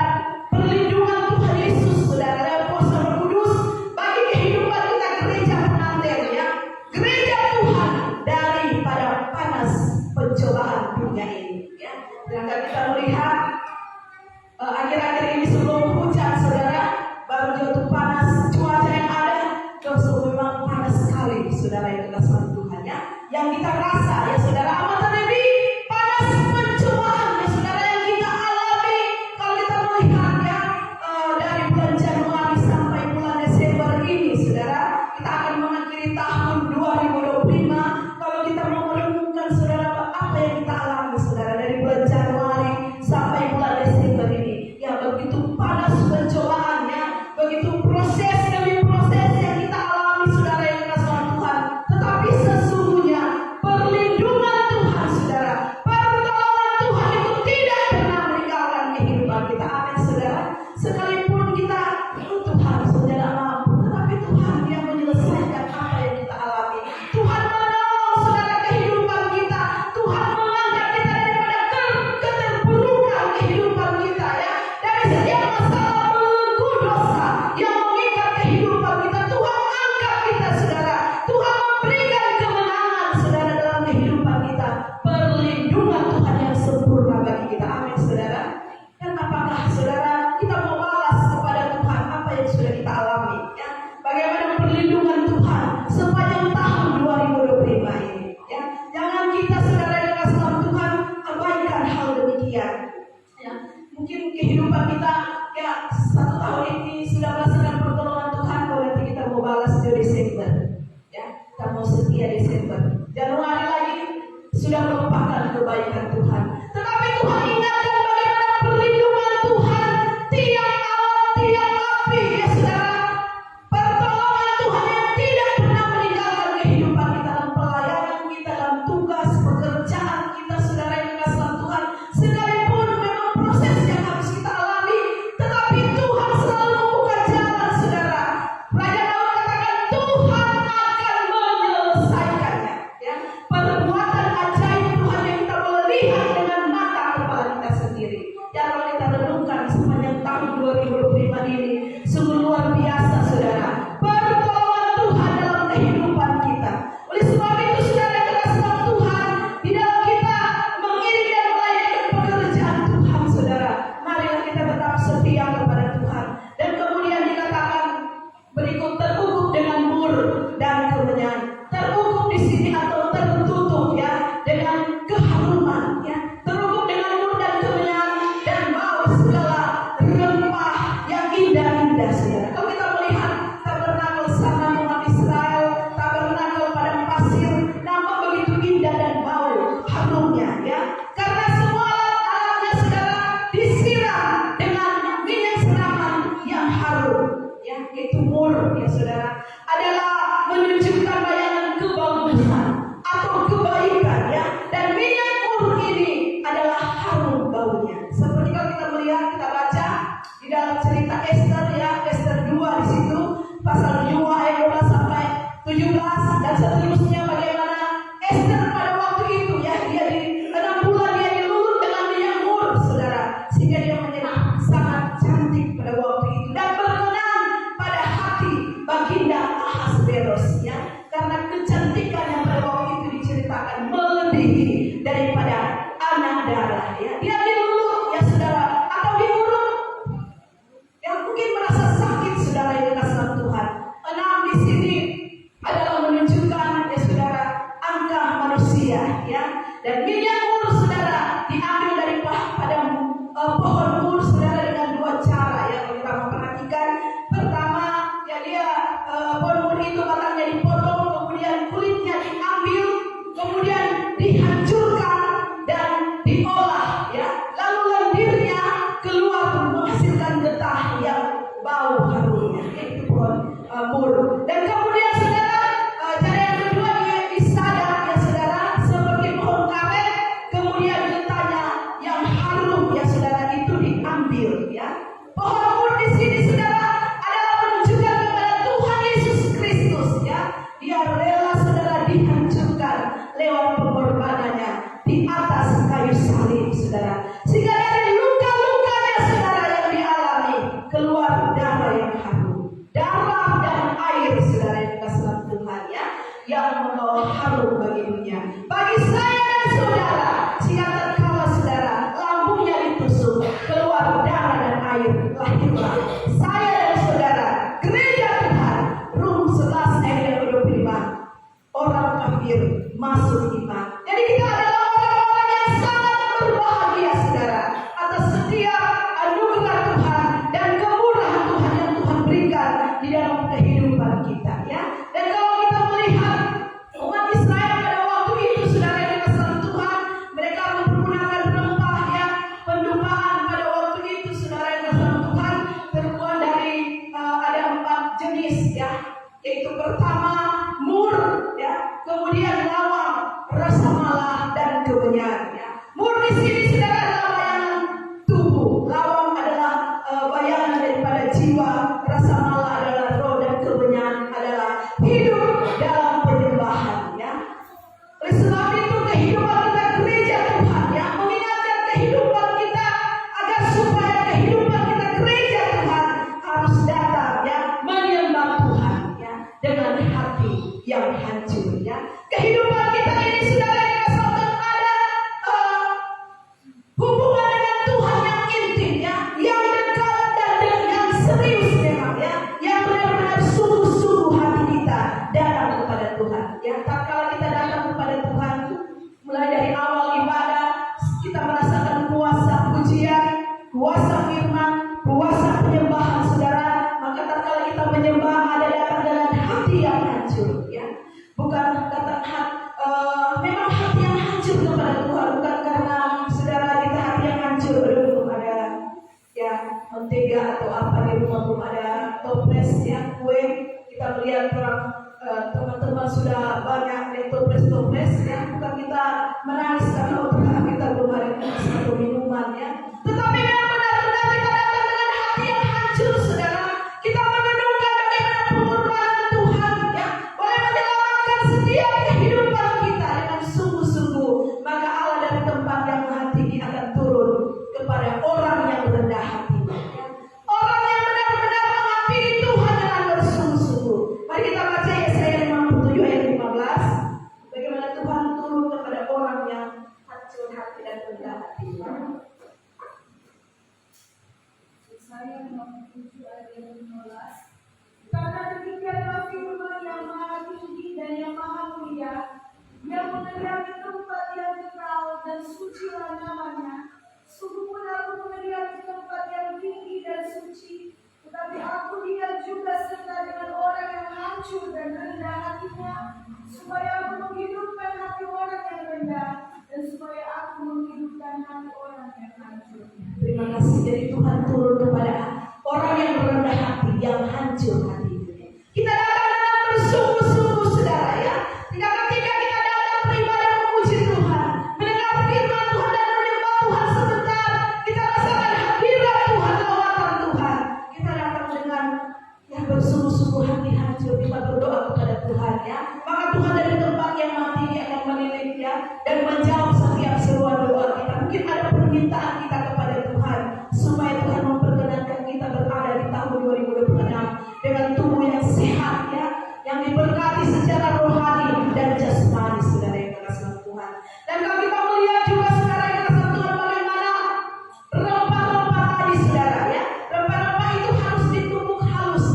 perlindungan Tuhan Yesus saudara dan kuasa Roh Kudus bagi kehidupan kita gereja pengantin ya, gereja Tuhan, daripada panas pencobaan dunia ini ya. Sedangkan kita melihat akhir-akhir ini sebelum hujan saudara, baru jatuh panas cuaca yang ada, terus memang panas sekali saudara yang dikasihi Tuhan ya. Yang kita rasa ya saudara, amat lebih panas pencobaan ya saudara yang kita alami. Kalau kita melihat ya dari bulan Januari sampai bulan Desember ini saudara, kita akan mengakhiri tahun 2023 Sekalipun kita, Tuhan saudara mampu, tetapi Tuhan yang menyelesaikan apa yang kita alami. Tuhan menolong saudara kehidupan kita. Tuhan mengangkat kita daripada keterpurukan kehidupan kita, ya, dari setiap masalah belenggu dosa yang mengikat kehidupan kita. Tuhan angkat kita saudara. Tuhan memberikan kemenangan saudara dalam kehidupan kita. Perlindungan Tuhan yang sempurna bagi kita. Amin saudara. Dan apakah saudara kita mau balas kepada Tuhan apa yang sudah kita alami, ya? Bagaimana perlindungan Tuhan sepanjang tahun 2025 ini, ya? Jangan kita saudara yang kasih dalam Tuhan abaikan hal demikian, ya. Mungkin kehidupan kita, ya, 1 tahun ini sudah merasakan pertolongan Tuhan. Berarti kita mau balas di Desember, ya. Kita mau setia Desember. Januari lagi sudah melupakan kebaikan Tuhan. Tetapi Tuhan ingatkan bagaimana perlindungan Tuhan tiap alam, tiap api, ya saudara. Pertolongan Tuhan yang tidak pernah meninggalkan kehidupan kita dalam pelayanan kita, dalam tugas pekerjaan kita, saudara yang dikasihi dalam Tuhan. Sekalipun memang proses yang harus kita alami, tetapi Tuhan selalu membuka jalan, saudara. Raja Daud katakan Tuhan akan menyelesaikannya, ya. Perbuatan ajaib Tuhan yang kita boleh lihat dengan mata kepala kita sendiri. Dan kalau kita renungkan sepanjang tahun 2025 ini, sungguh luar biasa saudara. Pertolongan Tuhan dalam kehidupan kita. Oleh sebab itu saudara yang dikasihi dalam Tuhan, di dalam kita mengiring dan melayani pekerjaan Tuhan saudara, marilah kita tetap setia kepada Tuhan. Dan kemudian dikatakan berikut, terukup dengan mur dan kemenyan. Terukup di sini atau tertutup, ya, dengan keharuman, ya. Terukup dengan mur dan kemenyan dan bau segala rempah yang indah-indah saudara. Kalau kita melihat tabernakel sana umat Israel, tabernakel padang pasir, nampak begitu indah dan bau harumnya, ya. Karena semua alat-alatnya saudara disiram dengan minyak siraman yang harum, ya. Itu mur, ya saudara, adalah menunjukkan bayangan kebagusan atau kebaikan, ya. Dan minyak mur ini adalah harum baunya. Seperti kalau kita melihat, kita baca di dalam cerita Esther, ya, Esther 2 di situ pasal 2 ayat 12 sampai 17 dan seterusnya, bagaimana Esther pada waktu itu, ya, dia di 6 bulan dia dilulut dengan minyak mur saudara, sehingga dia menjadi sangat cantik pada waktu itu dan berkenan pada hati Baginda Ahasveros, ya, karena kecantikannya pada waktu itu diceritakan melebihi daripada anak darah, ya. Dia dilulut, ya saudara, atau diurut, yang mungkin merasa sakit saudara yang dikasihi dalam Tuhan. 6 di sini adalah menunjukkan, ya saudara, angka manusia, ya. Dan minyak mur saudara diambil dari pada pohon mur saudara dengan 2 cara, ya, kalau kita memperhatikan. Pertama, ya, dia pohon mur itu batangnya dipotong, kemudian kulitnya diambil, kemudian dihancurkan dan diolah, ya. Lalu lendirnya keluar menghasilkan getah yang bau harumnya, yaitu pohon mur. Dan kemudian saudara, cara yang kedua dia disadap, ya saudara, seperti pohon karet, kemudian getahnya yang harum, ya saudara, itu diambil, ya. Pohon mur di sini saudara adalah menunjukkan kepada Tuhan Yesus Kristus, ya. Dia rela saudara dihancurkan lewat pengorbanannya di atas kayu salib saudara, sehingga dari luka-lukanya saudara yang dialami keluar darah yang harum, darah dan air saudara yang dikasihi dalam Tuhan, ya, yang membawa harum bagi dunia, bagi saya dan saudara, sehingga tatkala saudara lambungnya ditusuk keluar darah dan air, lahirlah saya dan saudara, gereja Tuhan, Rum 11 ayat 25, orang kafir masuk iman. Jadi kita adalah orang-orang yang sangat berbahagia saudara atas setiap anugerah Tuhan dan kemurahan Tuhan yang Tuhan berikan di dalam kehidupan kita, ya. Dan kalau kita melihat umat Israel pada waktu itu saudara yang atau apa di rumah belum ada toples ya, kue. Kita melihat orang teman-teman sudah banyak di toples ya, bukan kita menangis karena usaha kita belum ada satu minuman ya, tetapi memang benar-benar kita datang dengan hati yang hancur, saudara. Kita merenungkan bagaimana pengorbanan Tuhan ya, boleh menyelamatkan setiap kehidupan kita dengan sungguh-sungguh. Maka Allah dari tempat yang maha tinggi akan turun kepada orang yang rendah hati ya. Orang yang benar-benar menghampiri Tuhan dengan bersungguh-sungguh. Mari kita baca Yesaya 57 ayat 15. Bagaimana Tuhan turun kepada orang yang hancur hati dan rendah hati.
Yesaya 57 ayat 15. Karena demikianlah firman yang maha tinggi dan yang maha mulia, yang meneriaki tempat yang kekal dan sucilah namanya. Sungguh pun aku meneriaki tempat yang tinggi dan suci, tetapi aku lihat juga serta dengan orang yang hancur dan rendah hatinya, supaya aku menghidupkan hati orang yang rendah, dan supaya aku menghidupkan hati orang yang hancur.
Terima kasih. Jadi Tuhan turun kepada orang yang rendah hati, yang hancur hatinya. Kita datang dengan bersungguh-sungguh, saudara ya. Tidak ketika kita datang beribadah memuji Tuhan, mendengar firman Tuhan dan menyembah Tuhan sebentar, kita rasakan hadirat Tuhan, lawatan Tuhan. Kita datang dengan yang bersungguh-sungguh hati hancur, kita berdoa kepada Tuhan ya. Maka Tuhan dari tempat yang mati akan menilik ya, dan menjawab setiap seruan doa kita. Mungkin ada permintaan kita kepada Tuhan supaya Tuhan memperkenankan kita berada di tahun 2026 dengan tubuh yang sehat ya, yang diberkati secara rohani dan jasmani, saudara yang dikasihi Tuhan. Dan kalau kita melihat juga saudara yang dikasihi Tuhan, bagaimana rempah-rempah tadi, saudara ya, rempah-rempah itu harus ditumbuk halus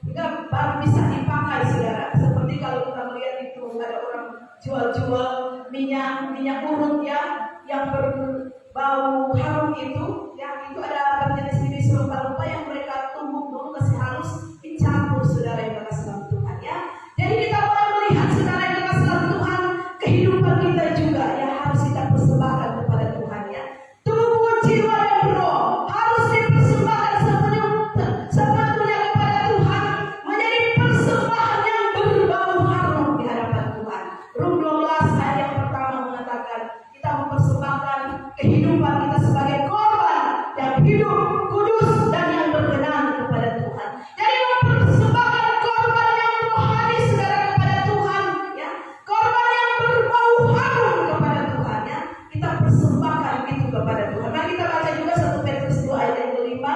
hingga baru bisa dipakai, saudara. Seperti kalau kita melihat itu ada orang jual-jual minyak urut ya, yang berbau harum itu ya, itu ada berjenis-jenis rempah-rempah yang mereka tumbuk dulu, kasih halus, dicampur, saudara yang dikasihi Tuhan ya. Jadi kita boleh melihat, saudara yang dikasihi Tuhan, kehidupan kita juga ya harus kita persembahkan kepada Tuhan ya. Tubuh, jiwa dan roh harus dipersembahkan sepenuhnya kepada Tuhan, menjadi persembahan yang berbau harum di hadapan Tuhan. Rum 12 ayat yang pertama mengatakan kita mempersembahkan kehidupan kita sebagai korban yang hidup, kudus dan yang berkenan kepada Tuhan. Jadi mempersembahkan korban yang rohani, saudara, kepada Tuhan ya, korban yang berbau harum kepada Tuhan ya, kita persembahkan itu kepada Tuhan. Mari kita baca juga 1 Petrus 2 ayat yang kelima,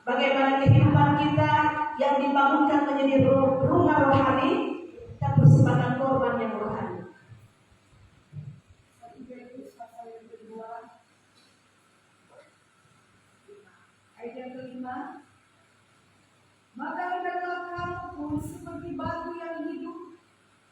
bagaimana kehidupan kita yang dibangunkan menjadi rumah rohani, kita persembahkan korban yang rohani.
Ayat yang kelima, maka hendaklah kamu pun seperti batu yang hidup,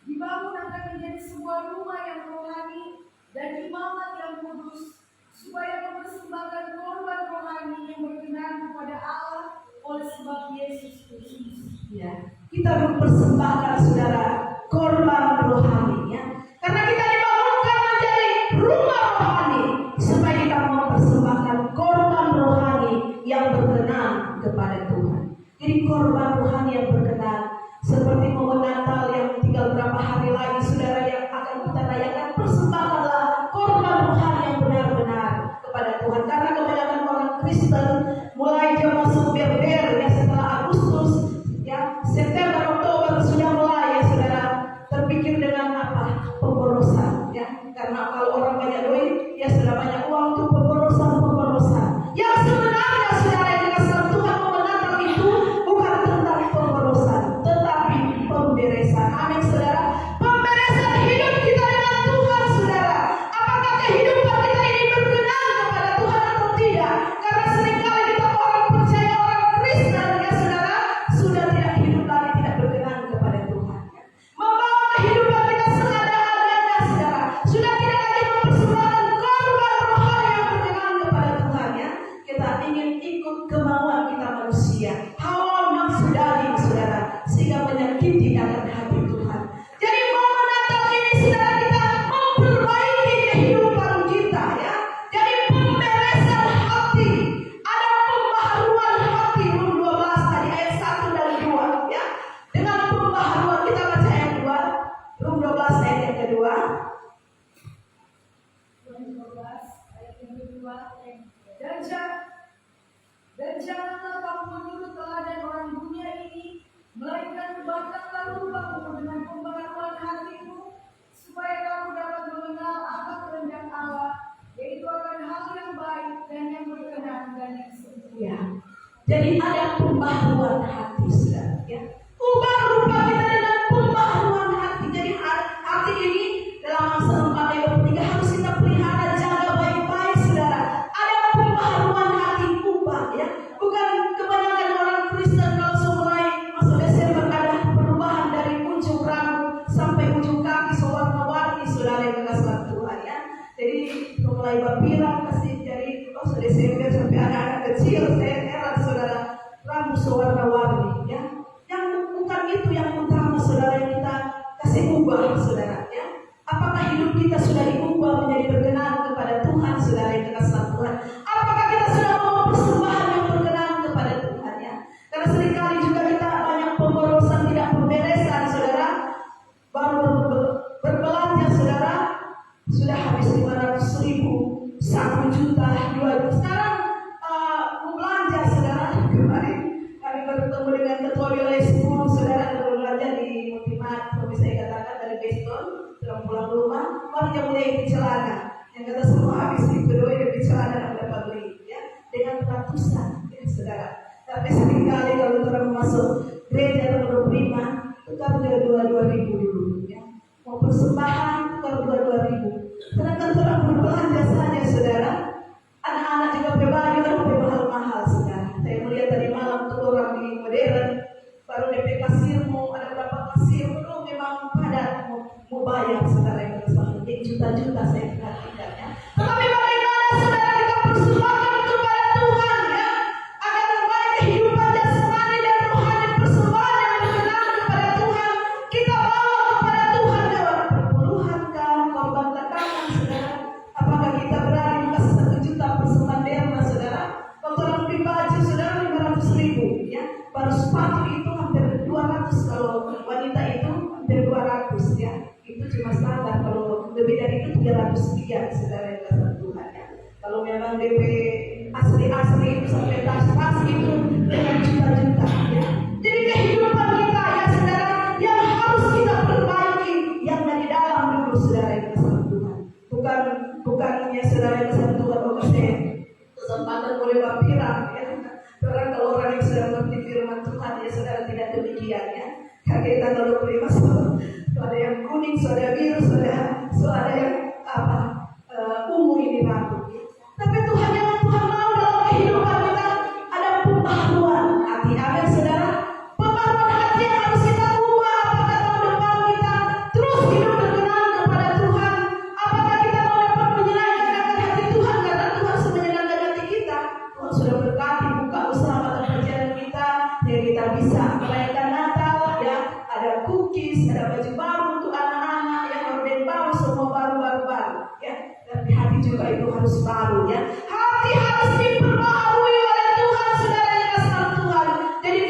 dibangun akan menjadi sebuah rumah yang rohani dan imamat yang kudus, supaya mempersembahkan korban rohani yang berkenan kepada Allah oleh sebab Yesus Kristus.
Ya, kita mempersembahkan, saudara, korban rohani ya, karena kita dibangunkan menjadi rumah rohani supaya kita mempersembahkan korban rohani yang berkenan kepada Tuhan. Jadi korban rohani yang berkenan, seperti momen Natal yang tinggal berapa hari lagi, saudara, yang akan kita rayakan, persembahkanlah korban rohani yang benar-benar kepada Tuhan. Karena kebanyakan orang Kristen mulai jam masuk berber ya, setelah Agustus ya, September, Oktober sudah mulai ya, saudara, terpikir dengan apa? Pemborosan ya. Karena kalau orang banyak duit, ya sudah banyak uang untuk pemborosan. Yang sebenarnya, saudara yang dikasihi Tuhan, momen Natal itu bukan tentang pemborosan, Jadi ada pembaharuan hati, saudara. Ya. Ubah rupa kita dengan pembaharuan hati. Jadi hati ini dalam Amsal 4:23 harus kita pelihara, jaga baik-baik, saudara. Ada pembaharuan hati, ubah ya. Bukan kebanyakan orang Kristen kalau mulai masuk Desember ada perubahan dari ujung rambut sampai ujung kaki sewarna-warni, saudara yang dikasih Tuhan ya. Jadi mulai bapiran kasih jadi Desember sampai anak-anak kecil saya heran, saudara, rambut sewarna-warni ya. Yang bukan itu yang utama, saudara, yang kita kasih ubah, saudara ya. Apakah hidup kita sudah diubah menjadi berkenan kepada Tuhan, saudara yang dikasihi Tuhan? Apakah kita sudah mau persembahan yang berkenan kepada Tuhan ya? Karena seringkali juga kita banyak pemborosan, tidak pemberesan, saudara. Baru berbelanja, saudara, sudah habis 500.000, 1 juta, 2 juta. Sekarang mau belanja, saudara. Kemarin kami bertemu dengan ketua wilayah 10, saudara, berbelanja di Multimart, seperti saya katakan dari Beston. Dalam pulang rumah, baru dia mulai di celana. Yang kata semua habis itu doi di celana dan dapat beli, ya, dengan ratusan, ya, saudara. Tapi seringkali kalau orang masuk gereja atau beriman, tukar dia 22.000 dulu, ya. Mau persembahan tukar 22.000. Sedangkan orang berbelanja saja, saudara. Anak-anak juga pribadi orang mahal-mahal, saudara. Saya melihat tadi malam tuh orang di modern, baru DP kasirmu, ada berapa kasir, belum memang padat mau bayar, saudara yang bersama, juta-juta saya perhatikan ya. Tetapi bagaimana, saudara, kita persembahkan kepada Tuhan ya, agar membaik kehidupan jasmani dan rohani, persembahan yang berkenan kepada Tuhan, kita bawa kepada Tuhan lewat perpuluhankah, korban tantangan, saudara. Apakah kita berani kasih 1 juta persembahan derma, saudara? Kalau orang beli baju, saudara, 500.000 ya, baru sepatu itu hampir 200, kalau wanita itu hampir 200 ya. Itu cuma standar, kalau lebih dari itu 300 sekian, saudara yang kasih Tuhan ya. Kalau memang DP asli-asli itu sampai tas-tas itu dengan juta-juta ya. Jadi kehidupan kita ya, saudara, yang harus kita perbaiki yang dari dalam dulu, saudara yang kasih Tuhan. Bukannya saudara yang kasih Tuhan kasih kesempatan boleh bapiran ya. Karena kalau orang yang sudah mengerti firman Tuhan ya, saudara, tidak demikian ya. Karena kita kalau beli masuk, ada yang kuning, ada biru, ada yang ungu ini rambut. Tapi Tuhan yang Tuhan mau dalam kehidupan kita ada pembaharuan hati. Amin, saudara. Pembaharuan hati yang harus kita ubah. Apakah tahun depan kita terus hidup berkenan kepada Tuhan? Apakah kita mau dapat menyenangkan hati Tuhan? Karena Tuhan harus menyenangkan hati kita. Tuhan sudah berkati buka usaha pada perjalanan kita, yang kita bisa merayakan Natal ya. Ada cookies, ada baju baru untuk anak-anak, yang orden baru, semua baru ya. Tapi hati juga itu harus baru ya. Hati harus diperbaharui oleh Tuhan, saudara yang kasih Tuhan. Jadi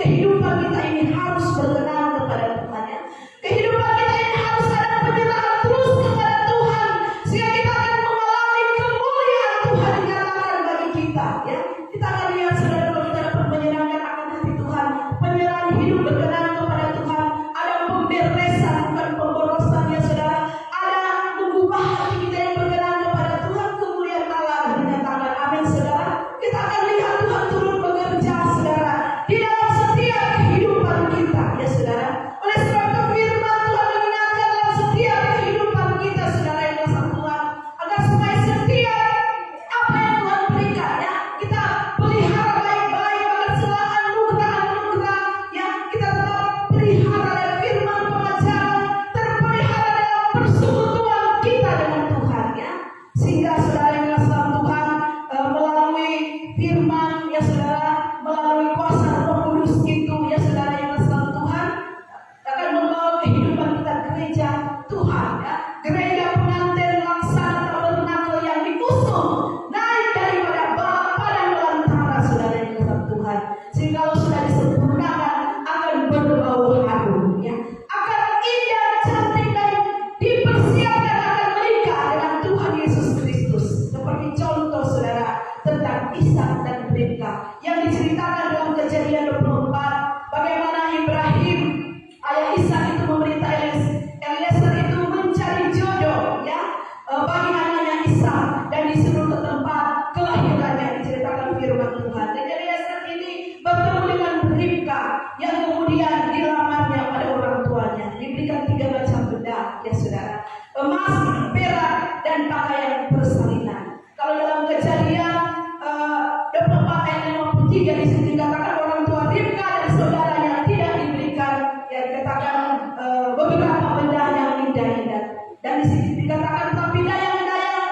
saudaranya tidak diberikan, ya dikatakan beberapa benda yang indah-indah. Dan di sini dikatakan tapi dayang-dayang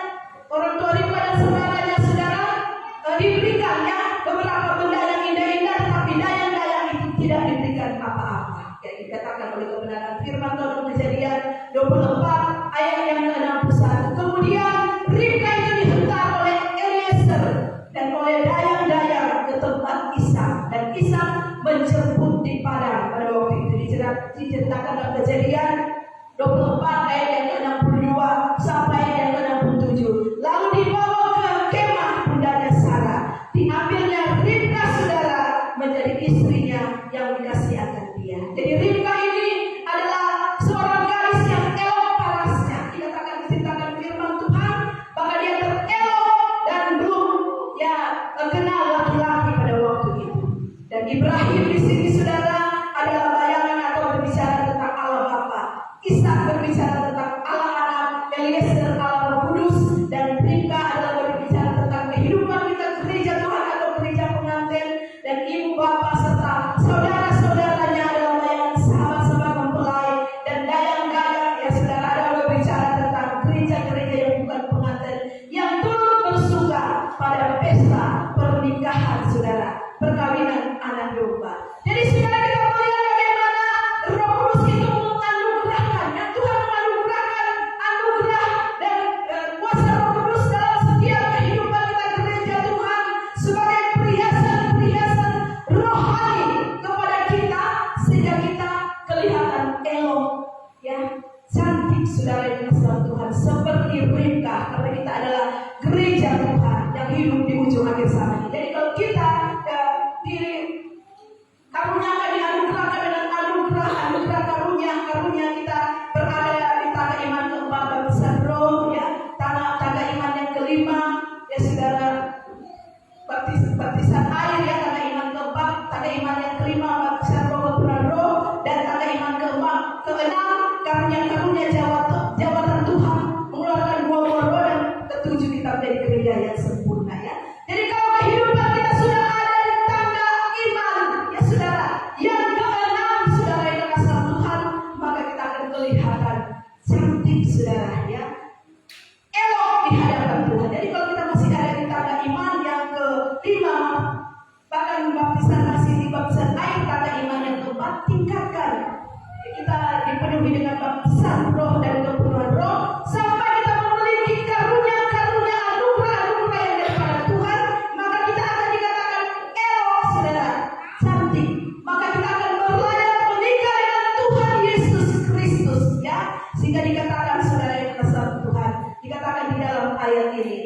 orang tua Ribka dan saudaranya saudara diberikannya beberapa benda yang indah-indah, tapi dayang-dayang itu tidak diberikan apa-apa. Ya dikatakan oleh kebenaran firman Tuhan Kejadian 24 ayat yang ke-61. Kemudian Ribka itu dihantar oleh Eliezer dan oleh dayang-dayang ke tempat Ishak, dan Ishak menjemput di padang pada waktu itu. Diceritakan dalam Kejadian 24 ayat yang ke-62 sampai yang ke-67. Lalu dibawa ke kemah bundanya Sarah, diambilnya Ribka saudara menjadi istrinya yang dikasih akan dia. Jadi Ribka ini adalah seorang gadis yang elok parasnya. Dikatakan diceritakan firman Tuhan bahwa dia terelok dan belum ya kenal laki-laki pada waktu itu. Dan Ibrahim di sini saudara adalah bayangan atau berbicara tentang Allah Bapa. Ishak berbicara tentang Allah Anak, Eliezer Allah Roh Kudus, dan Ribka adalah berbicara tentang kehidupan kita gereja Tuhan atau gereja pengantin, dan ibu bapak serta saudara-saudaranya adalah bayangan sahabat-sahabat mempelai, dan dayang-dayang ya saudara adalah berbicara tentang gereja-gereja yang bukan pengantin yang turut bersuka pada pesta pernikahan saudara, perkawinan anak domba. Jadi saudara kita melihat bagaimana Roh Kudus itu menganugerahkan, ya Tuhan menganugerahkan anugerah dan kuasa Roh Kudus dalam setiap kehidupan kita gereja Tuhan sebagai perhiasan-perhiasan rohani kepada kita sehingga kita kelihatan elok, ya cantik saudara yang dikasihi Tuhan seperti Ribka, karena kita adalah gereja Tuhan yang hidup di ujung akhir zaman ini. Jadi kalau kita karuniakan dianugerahkan dengan anugerah karunia kita berada di tangga iman keempat baptisan roh, ya tangga iman yang kelima ya saudara baptisan air, ya tangga iman keempat, tangga iman yang kelima baptisan roh kepenuhan roh, dan tangga iman keenam karunia jabatan Tuhan mengeluarkan buah-buah roh, dan ketujuh kita menjadi gereja yang sempurna, ya. Jadi kalau kehidupan kita sudah ada di tangga iman ya saudara yang keenam saudara yang dikasihi Tuhan, maka kita akan kelihatan cantik saudara, ya elok di hadapan Tuhan. Jadi kalau kita masih ada di tangga iman yang kelima, bahkan baptisan masih di baptisan air tangga iman yang keempat, tingkatkan kita dipenuhi dengan baptisan roh dan kepenuhan roh sampai kita memiliki karunia-karunia anugerah yang daripada Tuhan, maka kita akan dikatakan elok saudara, cantik, maka kita akan berlayar menikah dengan Tuhan Yesus Kristus, ya sehingga dikatakan saudara yang dikasihi Tuhan, dikatakan di dalam ayat ini,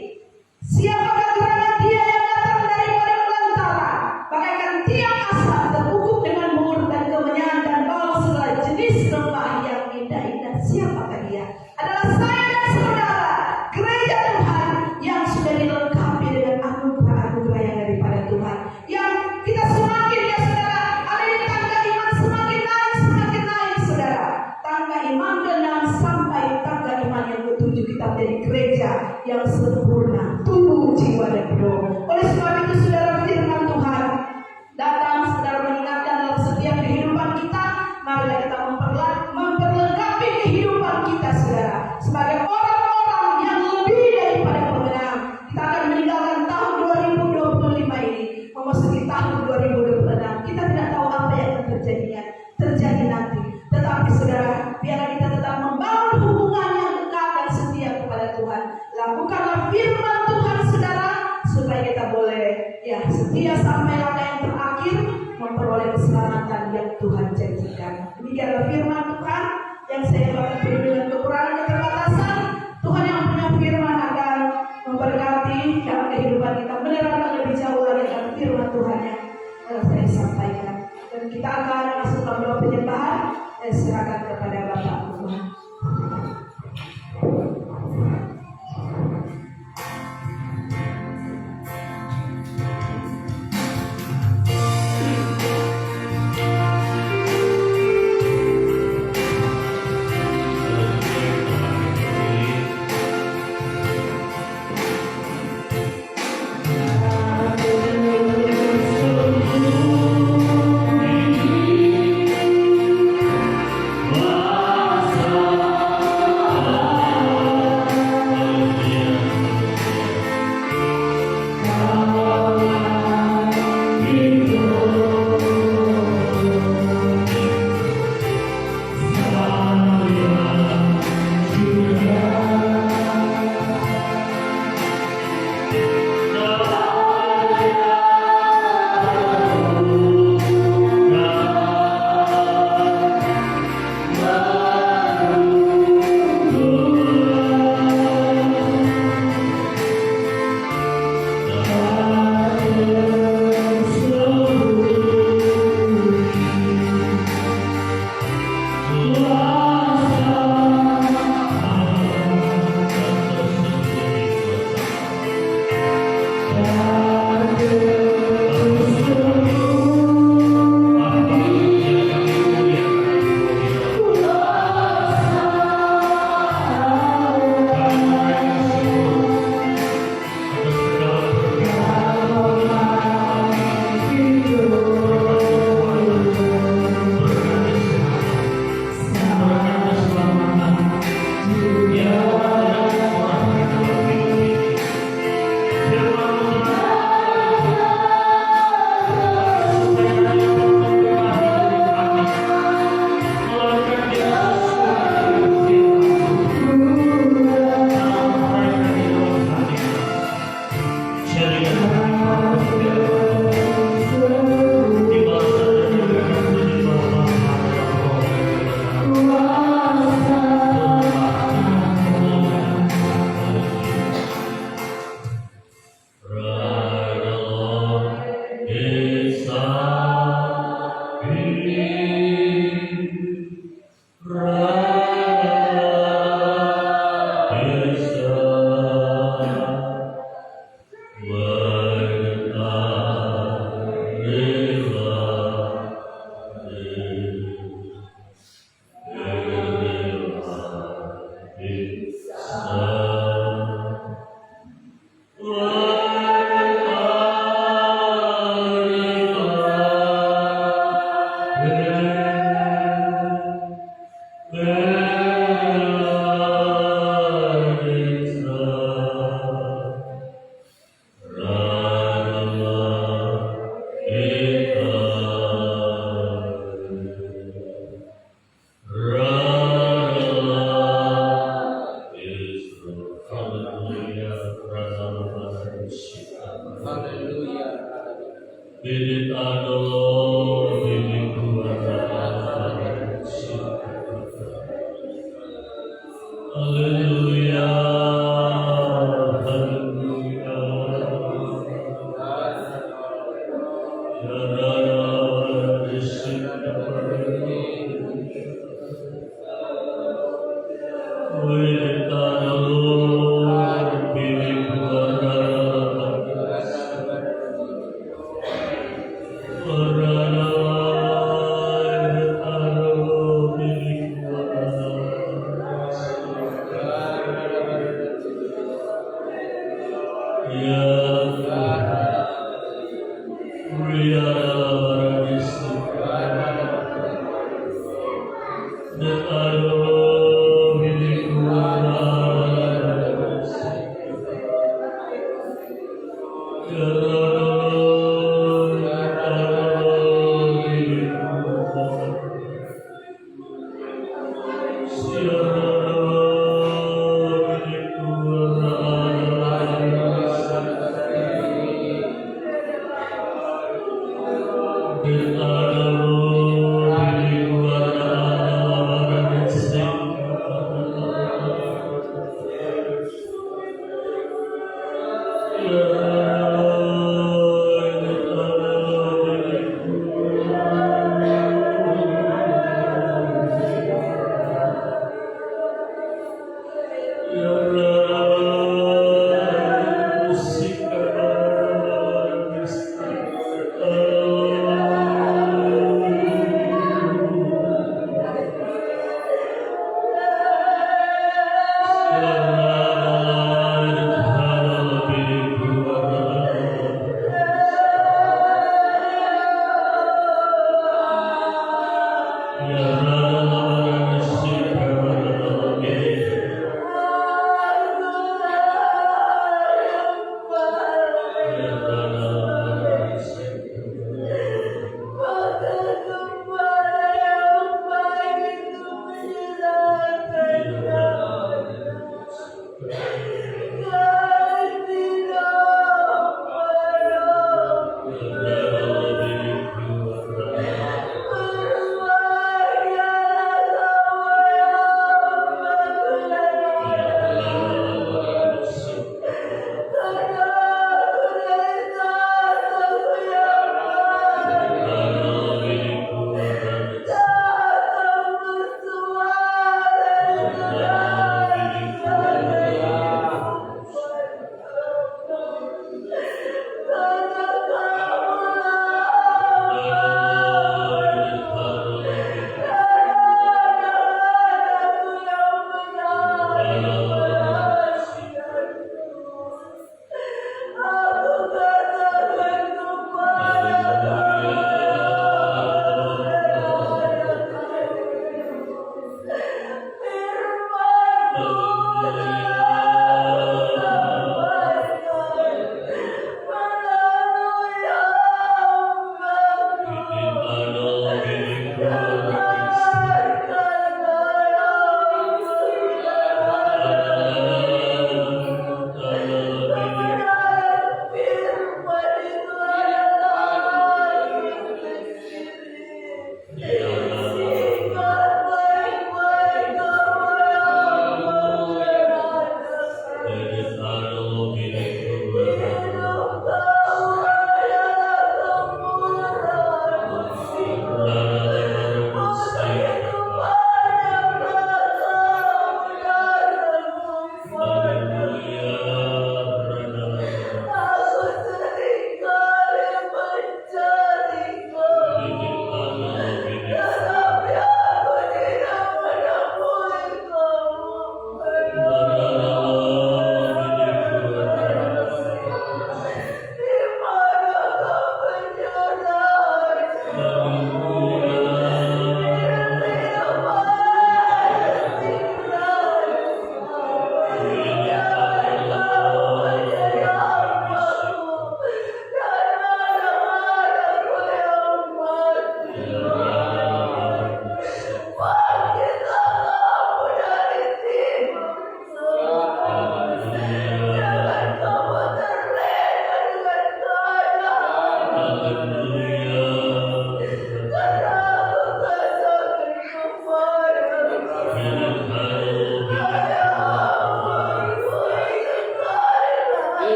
siapakah gerangan dia yang datang daripada belantara, bagaikan tiang asap terukup dengan mur dan kemenyan dan bau segala jenis rempah yang indah-indah. Siapakah dia? Adalah saya dan saudara, gereja Tuhan yang sudah dilengkapi dengan anugerah-anugerah yang daripada Tuhan, yang kita semakin ya saudara ada di tangga iman semakin naik saudara, tangga iman ke-6 sampai tangga iman yang ke-7 kita menjadi gereja yang sempurna, tubuh, jiwa dan roh. Oleh sebab itu saudara, firman Tuhan datang saudara mengingatkan dalam setiap kehidupan kita, marilah kita memperlengkapi kehidupan kita saudara sebagai orang-orang yang lebih daripada pemenang. Kita akan meninggalkan tahun 2025 ini memasuki tahun 2026. Kita tidak tahu apa yang akan terjadi nanti, tetapi saudara biarlah kita tetap membangun hubungan yang dekat dan setia kepada Tuhan. Lakukanlah firman Tuhan saudara supaya kita boleh ya setia sampai langkah yang terakhir memperoleh keselamatan yang Tuhan janjikan. Demikianlah firman Tuhan yang saya baca dengan kekurangan keterbatasan. Tuhan yang punya firman akan memberkati dalam kehidupan kita, menerangkan lebih jauh lagi dalam firman Tuhan yang saya sampaikan. Dan kita akan masuk dalam doa penyembahan dan serahkan kepada Bapak Tuhan.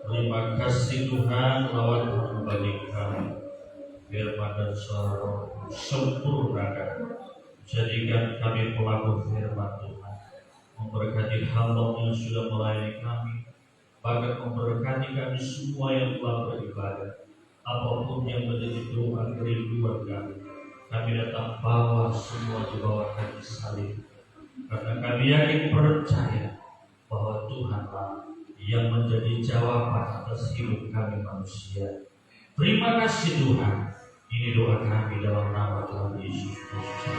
Terima kasih Tuhan lewat bagi kami. firman dan suara Roh sempurnakan. Jadikan kami pelaku firman Tuhan, memberkati hamba yang sudah melayani kami, bahkan memberkati kami semua yang telah beribadah. Apapun yang menjadi doa kerinduan kami datang bawa semua di bawah kaki salib, karena kami yakin percaya bahwa Tuhanlah yang menjadi jawaban atas hidup kami manusia. Terima kasih Tuhan. Ini doa kami dalam nama Tuhan Yesus Kristus.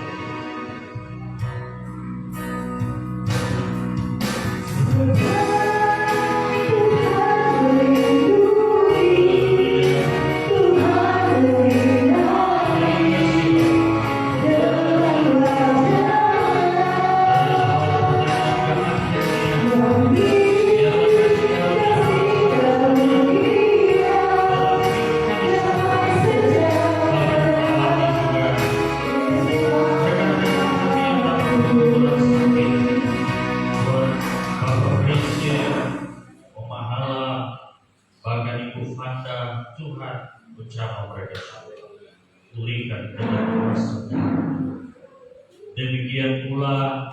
Demikian pula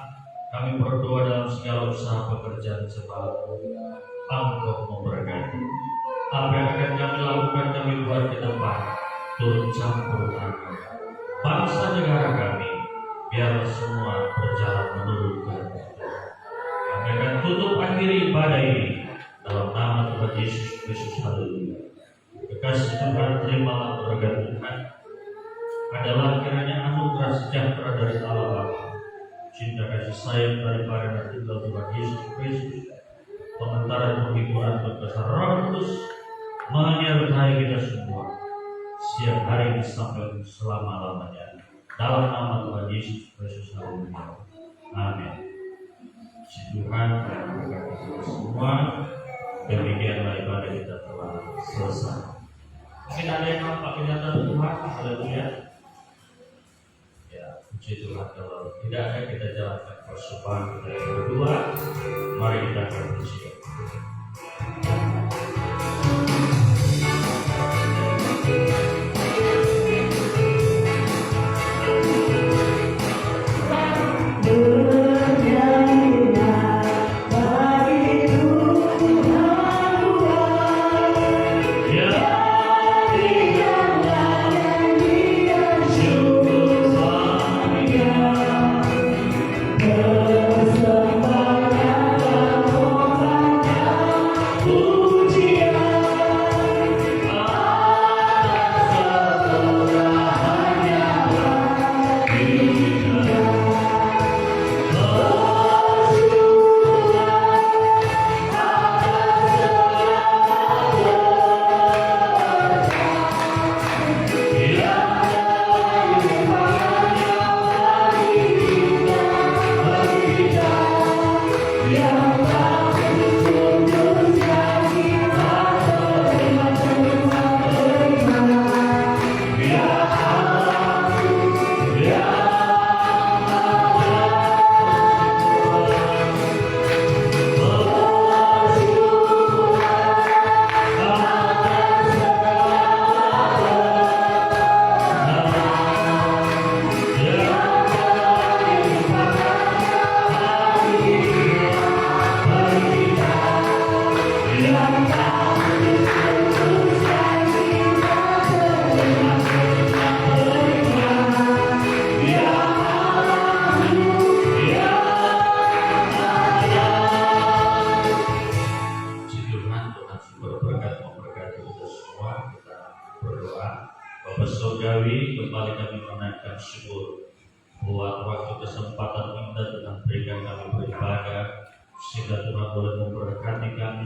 kami berdoa dalam segala usaha pekerjaan sebab Engkau memberkati. Apa yang akan kami lakukan kami buat ke depan turut campur tangan bangsa negara kami, biar semua berjalan menurut kehendak Tuhan. Kami akan tutup akhiri ibadah ini dalam nama Tuhan Yesus Kristus. Haleluya. Kekasih Tuhan, terimalah berkat Tuhan adalah kiranya anugerah sejahtera dari Allah Bapa, cinta kasih sayang daripada anak tunggal Tuhan Yesus Kristus, pengentaran penghiburan berkasar Roh Kudus menyertai kita semua setiap hari sampai selama-lamanya. Dalam nama Tuhan Yesus Kristus. Haleluya. Amin. Si Tuhan memberkati kita semua. Demikianlah ibadah kita telah selesai. Mungkin ada yang nampak kenyataan Tuhan. Haleluya. Puji Tuhan. Kalau tidak ada, kita jalankan persembahan kita yang kedua. Mari kita akan bersiap.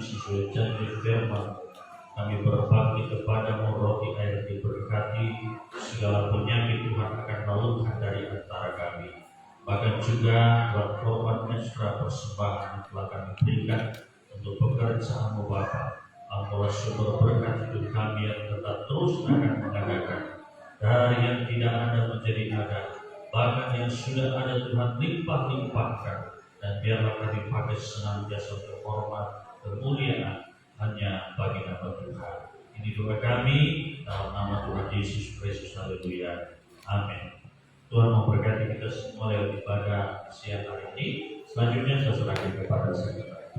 Sesuai janji firman, kami berbakti kepadamu, roti air diberkati, segala penyakit Tuhan akan meluluhkan dari antara kami. Bahkan juga dalam korban ekstra persembahan yang telah kami berikan untuk pekerjaan-Mu Bapa, Engkaulah sumber berkat hidup kami yang tetap terus akan mengadakan dari yang tidak ada menjadi ada, bahkan yang sudah ada Tuhan limpah-limpahkan, dan biarlah kami pakai senantiasa untuk hormat kemuliaan hanya bagi nama Tuhan. Ini doa kami dalam nama Tuhan Yesus Kristus. Haleluya. Amin. Tuhan memberkati kita semua lewat ibadah siang hari ini. Selanjutnya saya serahkan kepada saudara.